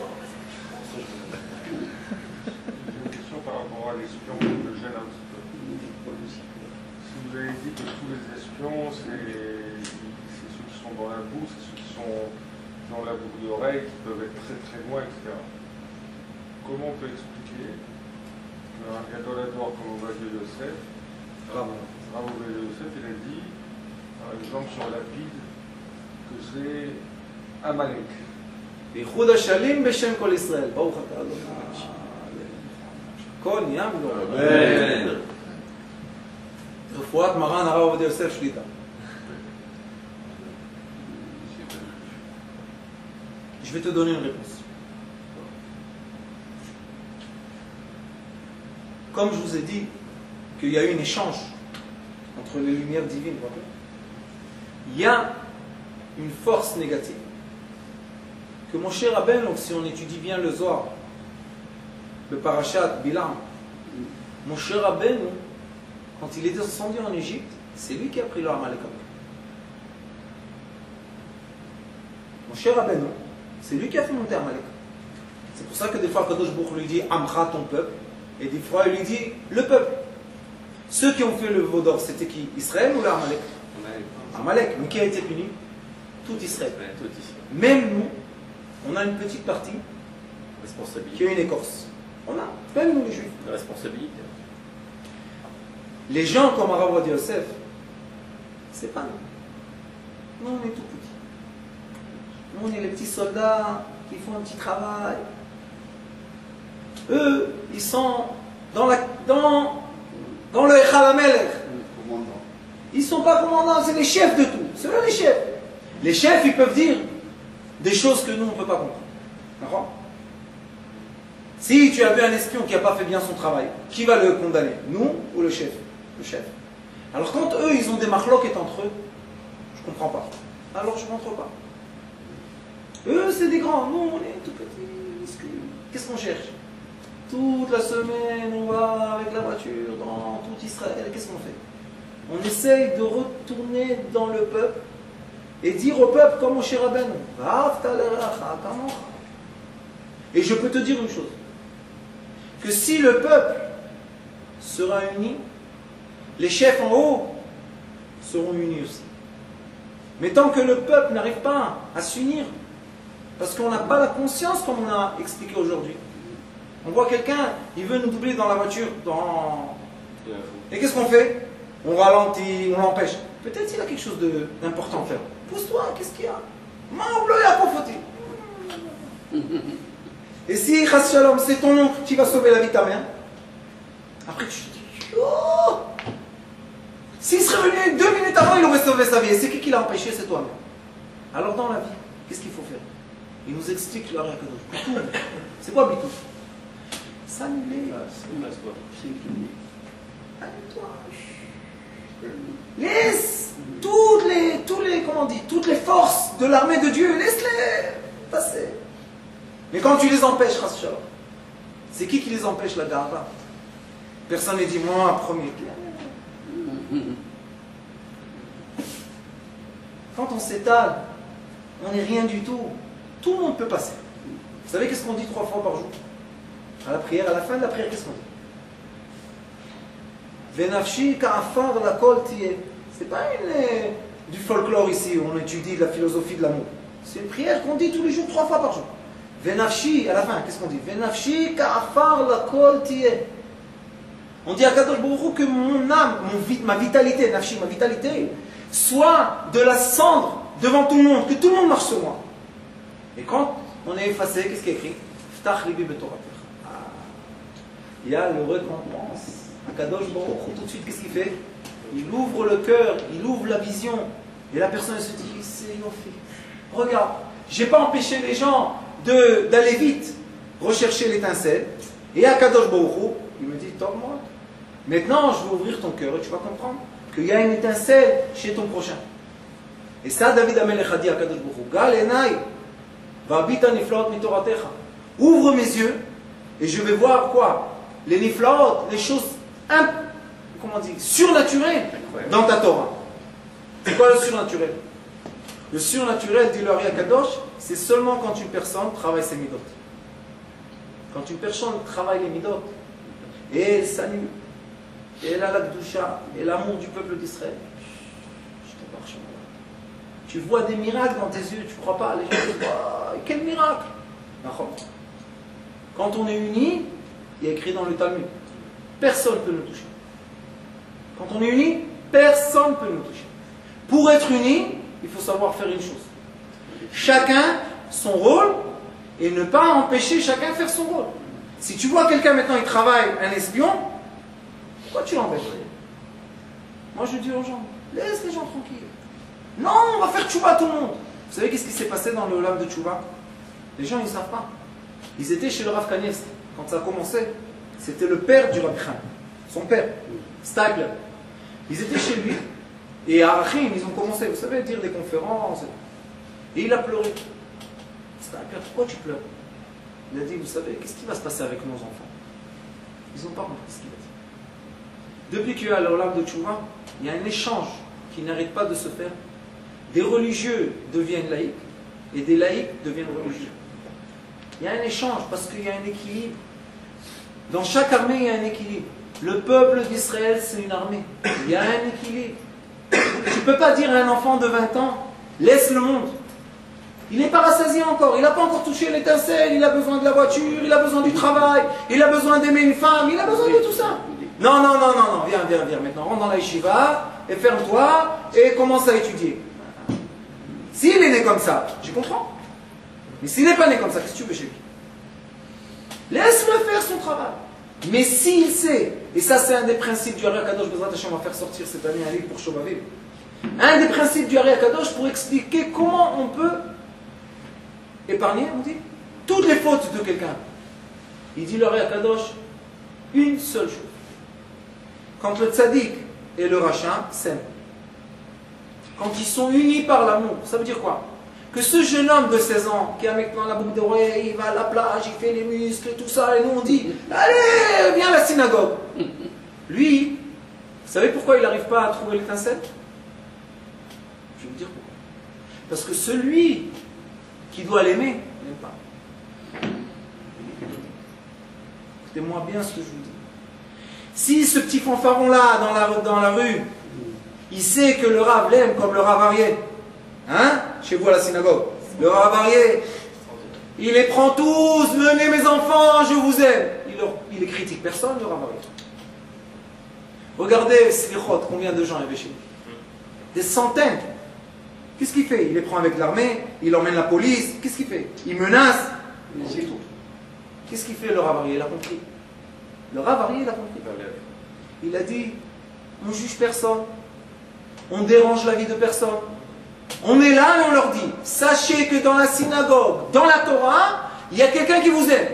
Une question par rapport à l'espion que je gêne un petit peu. Si vous avez dit que tous les espions, c'est ceux qui sont dans la boue, c'est ceux qui sont dans la boucle d'oreille, qui peuvent être très très loin, etc. Comment on peut expliquer qu'un adorateur comme Ovadia Yosef, Rav Ovadia Yosef, il a dit, par exemple sur la Pide, que c'est Amalek. בייחוד השלים בשם כל ישראל. ברוך אתה אדוני. כל ים לא. רפואת מרן הרב עובדיה יוסף שליטה. Je vais te donner une réponse. Comme je vous ai dit qu'il y a eu un échange entre les lumières divines, il y a une force négative que mon cher Rabbeinu, si on étudie bien le Zohar, le Parashat, Bilam, mon cher Rabbeinu, quand il est descendu en Égypte, c'est lui qui a pris le Amalek. Mon cher Rabbeinu, c'est lui qui a fait monter Amalek. C'est pour ça que des fois Kadosh Baruch lui dit Amcha, ton peuple, et des fois il lui dit le peuple. Ceux qui ont fait le veau d'or, c'était qui? Israël ou le Amalek? Amalek. Mais qui a été puni? Tout Israël. Même nous, on a une petite partie qui a une écorce. On a, même nous les juifs. La responsabilité. Les gens comme Rav Ovadia Yosef, c'est pas nous. Nous, on est tout petits. Nous, on est les petits soldats qui font un petit travail. Eux, ils sont dans le Echal HaMelech. Ils ne sont pas commandants, c'est les chefs de tout. C'est eux les chefs. Les chefs, ils peuvent dire des choses que nous, on ne peut pas comprendre. D'accord? Si tu as vu un espion qui n'a pas fait bien son travail, qui va le condamner? Nous ou le chef? Le chef. Alors quand eux, ils ont des marloquettes entre eux, je ne comprends pas. Alors je ne rentre pas. Eux, c'est des grands. Nous, on est tout petits. Qu'est-ce qu'on cherche? Toute la semaine, on va avec la voiture dans tout Israël. Qu'est-ce qu'on fait? On essaye de retourner dans le peuple et dire au peuple comme au cher Rabbeinu, et je peux te dire une chose, que si le peuple sera uni, les chefs en haut seront unis aussi. Mais tant que le peuple n'arrive pas à s'unir, parce qu'on n'a pas la conscience comme on a expliqué aujourd'hui, on voit quelqu'un, il veut nous doubler dans la voiture, et qu'est-ce qu'on fait? On ralentit, on l'empêche. Peut-être qu'il a quelque chose d'important à faire. Pousse-toi, qu'est-ce qu'il y a? Et si, Chas Shalom, c'est ton oncle qui va sauver la vie de ta mère, après tu te dis, oh! S'il serait venu 2 minutes avant, il aurait sauvé sa vie. Et c'est qui l'a empêché? C'est toi-même. Alors dans la vie, qu'est-ce qu'il faut faire? Il nous explique le Bitouf. C'est quoi Bitouf? S'annuler. Annule-toi. Laisse toutes les forces de l'armée de Dieu, laisse-les passer. Mais quand tu les empêches, c'est qui les empêche, la Gava? Personne ne dit moi premier. Quand on s'étale, on n'est rien du tout. Tout le monde peut passer. Vous savez qu'est-ce qu'on dit 3 fois par jour? À la prière, à la fin de la prière, qu'est-ce qu'on dit? Venafshi ka'afar la kol tiye. C'est pas du folklore ici où on étudie la philosophie de l'amour. C'est une prière qu'on dit tous les jours 3 fois par jour. Venafshi, à la fin, qu'est-ce qu'on dit? Venafshi ka'afar la kol tiye. On dit à Kadosh Baruch Hu que mon âme, ma vitalité, nafshi, ma vitalité, soit de la cendre devant tout le monde, que tout le monde marche sur moi. Et quand on est effacé, qu'est-ce qui est écrit? Ftach libi betoratecha. Il y a le récompense. Kadosh Baruch Hu, tout de suite, qu'est-ce qu'il fait? Il ouvre le cœur, il ouvre la vision. Et la personne se dit, c'est fait. Regarde, je n'ai pas empêché les gens d'aller vite rechercher l'étincelle. Et à Kadosh Baruch Hu, il me dit, moi. Maintenant, je vais ouvrir ton cœur et tu vas comprendre qu'il y a une étincelle chez ton prochain. Et ça, David Amelech a dit à Kadosh Baruch Hu, Gal enai, v'abita niflaot mitoratecha. Ouvre mes yeux et je vais voir quoi? Les niflaot, les choses comment on dit, surnaturel dans ta Torah. C'est quoi le surnaturel? Le surnaturel, dit le Ari Akadosh, c'est seulement quand une personne travaille ses midot. Quand une personne travaille les midot, et elle s'anime, et elle a la Gdusha, et l'amour du peuple d'Israël, je te marche. Tu vois des miracles dans tes yeux, tu ne crois pas, les gens disent, oh, quel miracle! Quand on est unis, il y a écrit dans le Talmud, personne ne peut nous toucher. Quand on est unis, personne ne peut nous toucher. Pour être unis, il faut savoir faire une chose. Chacun son rôle et ne pas empêcher chacun de faire son rôle. Si tu vois quelqu'un maintenant, il travaille, un espion, pourquoi tu l'embêtes? Moi je dis aux gens, laisse les gens tranquilles. Non, on va faire tchouva tout le monde. Vous savez qu'est-ce qui s'est passé dans le Olam de tchouva? Les gens ils ne savent pas. Ils étaient chez le Rav Kanievski. Quand ça a commencé, c'était le père du Rav Khan, son père, Stagler. Ils étaient chez lui. Et à Achim, ils ont commencé, vous savez, à dire des conférences. Et il a pleuré. Stagler, pourquoi tu pleures? Il a dit, vous savez, qu'est-ce qui va se passer avec nos enfants? Ils n'ont pas compris ce qu'il a dit. Depuis qu'il y a l'Olam de Tchouva, il y a un échange qui n'arrête pas de se faire. Des religieux deviennent laïcs et des laïcs deviennent religieux. Il y a un échange parce qu'il y a un équilibre. Dans chaque armée, il y a un équilibre. Le peuple d'Israël, c'est une armée. Il y a un équilibre. Tu ne peux pas dire à un enfant de 20 ans, laisse le monde. Il n'est pas rassasié encore, il n'a pas encore touché l'étincelle, il a besoin de la voiture, il a besoin du travail, il a besoin d'aimer une femme, il a besoin de tout ça. Non, non, non, non, non, viens, viens, viens, maintenant, rentre dans la yeshiva, et ferme-toi, et commence à étudier. S'il est né comme ça, je comprends. Mais s'il n'est pas né comme ça, qu'est-ce que tu veux chez lui? Laisse-le faire son travail. Mais s'il sait, et ça c'est un des principes du Ari Akadosh, Bezrat Hashem, on va faire sortir cette année un livre pour Shobavim. Un des principes du Ari Akadosh pour expliquer comment on peut épargner, on dit, toutes les fautes de quelqu'un. Il dit le Ari Akadosh, une seule chose. Quand le tzaddik et le rachin s'aiment, quand ils sont unis par l'amour, ça veut dire quoi? Que ce jeune homme de 16 ans, qui a maintenant la boucle d'oreille, il va à la plage, il fait les muscles, tout ça, et nous on dit, allez, viens à la synagogue. Lui, vous savez pourquoi il n'arrive pas à trouver l'étincelle? Je vais vous dire pourquoi. Parce que celui qui doit l'aimer, il n'aime pas. Écoutez-moi bien ce que je vous dis. Si ce petit fanfaron-là, dans la rue, il sait que le Rav l'aime comme le Rav Ariel, hein, chez vous à la synagogue, le Rav Ariel, il les prend tous, venez mes enfants, je vous aime. Il ne critique personne, le Rav Ariel. Regardez Slichot, combien de gens il y avait chez lui? Des centaines. Qu'est-ce qu'il fait? Il les prend avec l'armée, il emmène la police, qu'est-ce qu'il fait? Il menace, c'est tout. Qu'est-ce qu'il fait le Rav Ariel? Il a compris. Le Rav Ariel a compris. Il a dit, on ne juge personne, on dérange la vie de personne. On est là et on leur dit, sachez que dans la synagogue, dans la Torah, il y a quelqu'un qui vous aime.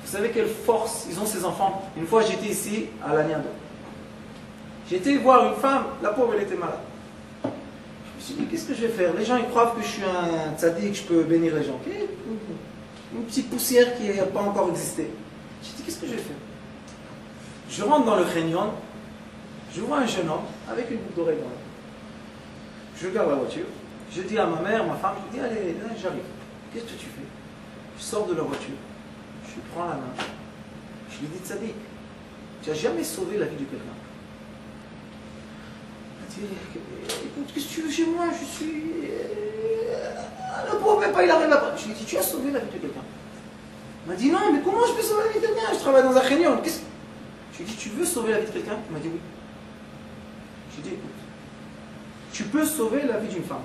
Vous savez quelle force ils ont ces enfants? Une fois j'étais ici à Laniado. J'étais voir une femme, la pauvre elle était malade. Je me suis dit, qu'est-ce que je vais faire? Les gens ils croient que je suis un tzaddik, je peux bénir les gens. Une petite poussière qui n'a pas encore existé. J'ai dit, qu'est-ce que je vais faire? Je rentre dans le Khenyon, je vois un jeune homme avec une boucle d'oreille dans la main. Je regarde la voiture, je dis à ma mère, ma femme, je dis, allez, là, j'arrive. Qu'est-ce que tu fais? Je sors de la voiture, je lui prends la main, je lui dis, tzaddik, tu n'as jamais sauvé la vie de quelqu'un. Elle dit, écoute, qu'est-ce que tu veux chez moi? Je suis... Le pauvre, même pas, il arrive à... Je lui dis, tu as sauvé la vie de quelqu'un. Il m'a dit, non, mais comment je peux sauver la vie de quelqu'un? Je travaille dans un Khenyon. Je lui ai dit, tu veux sauver la vie de quelqu'un? Il m'a dit oui. Je lui ai dit, écoute, tu peux sauver la vie d'une femme.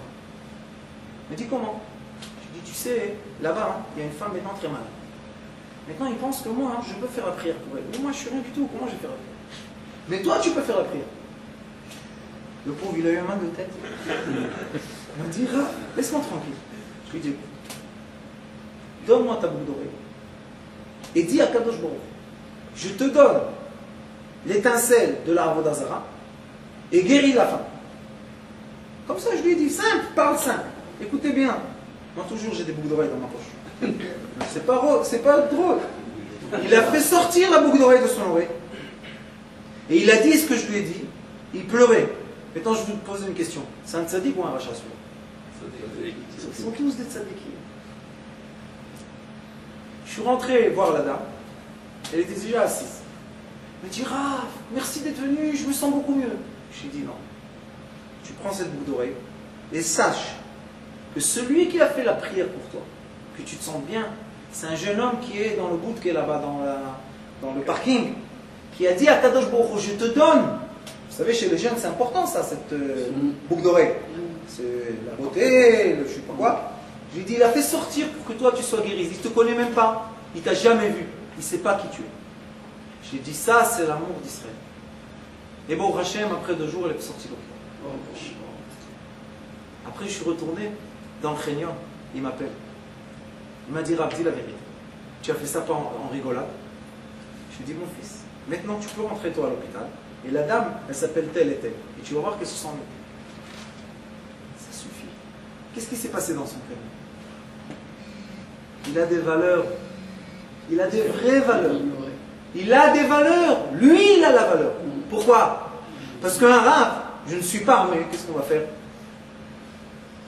Il m'a dit, comment? Je lui ai dit, tu sais, là-bas, hein, il y a une femme maintenant très malade. Maintenant, il pense que moi, hein, je peux faire la prière pour elle. Mais moi, je suis rien du tout. Comment je vais faire la prière? Mais toi, tu peux faire la prière. Le pauvre, il a eu un mal de tête. Il m'a dit, laisse-moi tranquille. Je lui ai dit, écoute, donne-moi ta boucle d'oreille. Et dis à Kadosh Baruch, je te donne l'étincelle de la Avodah Zara et guéris la femme. Comme ça, je lui ai dit, simple, parle simple. Écoutez bien. Moi, toujours, j'ai des boucles d'oreilles dans ma poche. C'est pas drôle. Il a fait sortir la boucle d'oreille de son oreille. Et il a dit ce que je lui ai dit, il pleurait. Maintenant, je vais vous poser une question. C'est un tzaddik ou un rachat celui-là? Ils sont tous des tzaddikim. Je suis rentré voir la dame, elle était déjà assise. Elle me dit, Rav, merci d'être venu, je me sens beaucoup mieux. Je lui ai dit, non. Tu prends cette boucle d'oreille et sache que celui qui a fait la prière pour toi, que tu te sens bien, c'est un jeune homme qui est dans le bout, qui est là-bas dans le parking, qui a dit à Kadosh Baruch Hu, je te donne. Vous savez, chez les jeunes, c'est important ça, cette boucle d'oreille. C'est la beauté, je ne sais pas quoi. Je lui ai dit, il a fait sortir pour que toi tu sois guéri. Il ne te connaît même pas, il ne t'a jamais vu, il ne sait pas qui tu es. J'ai dit, ça c'est l'amour d'Israël. Et bon, Hachem, après 2 jours, elle est sortie de l'hôpital. Après, je suis retourné dans le Khénion, il m'appelle. Il m'a dit, Rav, dis la vérité. Tu as fait ça pas en rigolade. Je lui ai dit, mon fils, maintenant tu peux rentrer toi à l'hôpital. Et la dame, elle s'appelle telle et telle. Et tu vas voir qu'elle se sent mieux. Ça suffit. Qu'est-ce qui s'est passé dans son cœur? Il a des valeurs. Il a des vraies valeurs. Il a des valeurs. Lui, il a la valeur. Pourquoi? Parce qu'un rave, je ne suis pas armé, qu'est-ce qu'on va faire?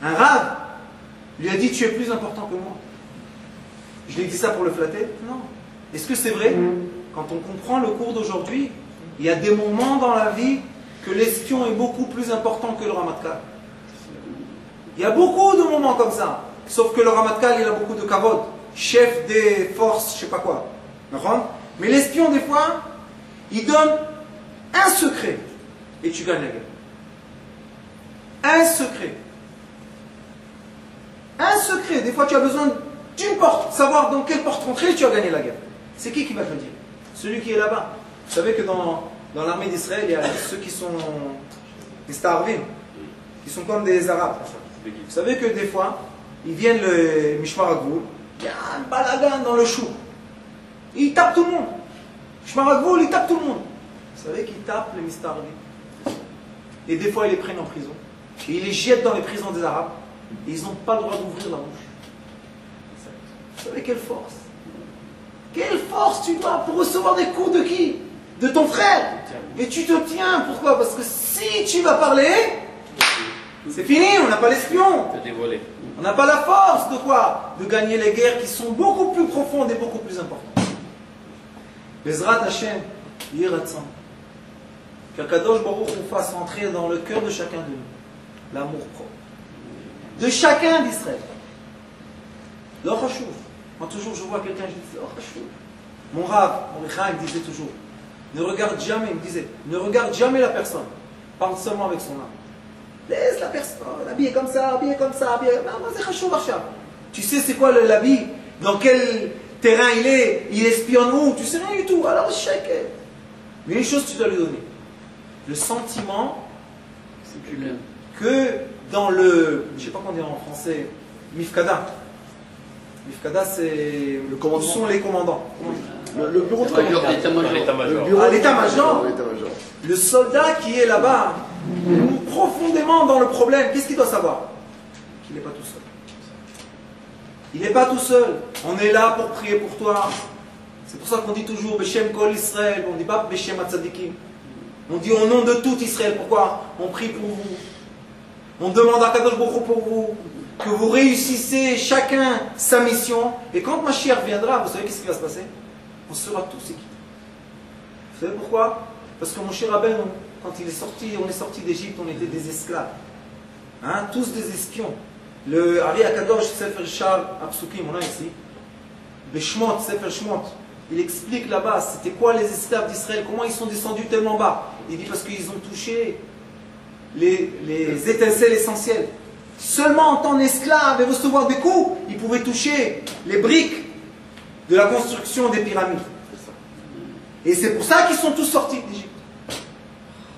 Un rave lui a dit, tu es plus important que moi. Je lui ai dit ça pour le flatter? Non. Est-ce que c'est vrai? Quand on comprend le cours d'aujourd'hui, il y a des moments dans la vie que l'espion est beaucoup plus important que le Ramatkal. Il y a beaucoup de moments comme ça. Sauf que le Ramatkal, il a beaucoup de kavod. Chef des forces, je sais pas quoi. Mais l'espion, des fois, il donne un secret et tu gagnes la guerre. Un secret. Un secret. Des fois, tu as besoin d'une porte. Savoir dans quelle porte rentrer, tu as gagné la guerre. C'est qui va te le dire? Celui qui est là-bas. Vous savez que dans l'armée d'Israël, il y a ceux qui sont des Starvim, qui sont comme des Arabes. Vous savez que des fois, ils viennent le Mishmar HaGvul, il y a un balagan dans le chou. Ils tapent tout le monde. Mishmar HaGvul, ils tapent tout le monde. Vous savez qu'ils tapent les Mistarvim. Et des fois, ils les prennent en prison. Et ils les jettent dans les prisons des Arabes. Et ils n'ont pas le droit d'ouvrir la bouche. Vous savez quelle force? Quelle force tu dois pour recevoir des coups de qui? De ton frère. Et tu te tiens. Pourquoi? Parce que si tu vas parler, c'est fini, on n'a pas l'espion. On n'a pas la force de quoi? De gagner les guerres qui sont beaucoup plus profondes et beaucoup plus importantes. Bezrat Hashem, Yiratzan. Qu'Akadosh Baruch Hu fasse entrer dans le cœur de chacun de nous l'amour propre. De chacun d'Israël. Lo chashuv. Quand toujours je vois quelqu'un, je dis, oh, chashuv. Mon Rav, mon Rechaim, il disait toujours, ne regarde jamais, il me disait, ne regarde jamais la personne. Parle seulement avec son âme. Laisse la personne, habillé comme ça, habillé comme ça, habillé. Non, c'est chashuv, Hacham. Tu sais c'est quoi l'habit? Dans quel terrain il est? Il espionne où? Tu sais rien du tout. Alors, chèque. Mais une chose, tu dois lui donner. Le sentiment que dans le, je ne sais pas comment dire en français, Mifkada. Mifkada, c'est le commandement. Où sont les commandants? Le bureau de commandement. L'état-major. Le soldat qui est là-bas, profondément dans le problème, qu'est-ce qu'il doit savoir? Qu'il n'est pas tout seul. Il n'est pas tout seul. On est là pour prier pour toi. C'est pour ça qu'on dit toujours Beshem Kol Israël. On ne dit pas Beshem Hatzadikim. On dit au nom de tout Israël. Pourquoi? On prie pour vous. On demande à Kadosh Baruch Hu pour vous. Que vous réussissez chacun sa mission. Et quand Mashiach viendra, vous savez qu'est-ce qui va se passer? On sera tous équipés. Vous savez pourquoi? Parce que mon cher Rabbeinu, quand il est sorti, on est sorti d'Égypte, on était des esclaves. Hein? Tous des espions. Le Ari Akadosh, Sefer Shar Apsukim, on a ici. Beshmot, Sefer Shmot. Il explique là-bas, c'était quoi les esclaves d'Israël? Comment ils sont descendus tellement bas? Il dit parce qu'ils ont touché les étincelles essentielles. Seulement en tant qu'esclaves et recevoir des coups, ils pouvaient toucher les briques de la construction des pyramides. Et c'est pour ça qu'ils sont tous sortis d'Égypte.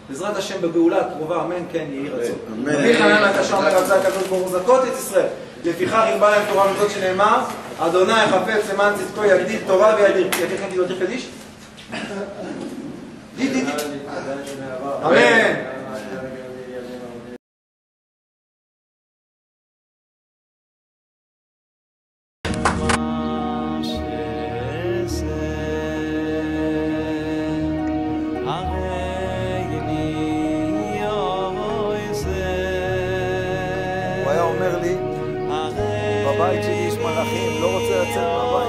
בעזרת השם בגאולה הקרובה, אמן כן יהי רצון. רבי חנן הקשר אומר רצה הקדוש ברוך הוא זכות את ישראל. לפיכך הרבה להם תורה מזאת שנאמר, אדוני חפץ למען צדקו יגדיל תורה וידיר. יתכן תדעו קדיש? דידי. אמן. Amen. בבית שלי יש מלאכים, לא רוצה לצאת מהבית.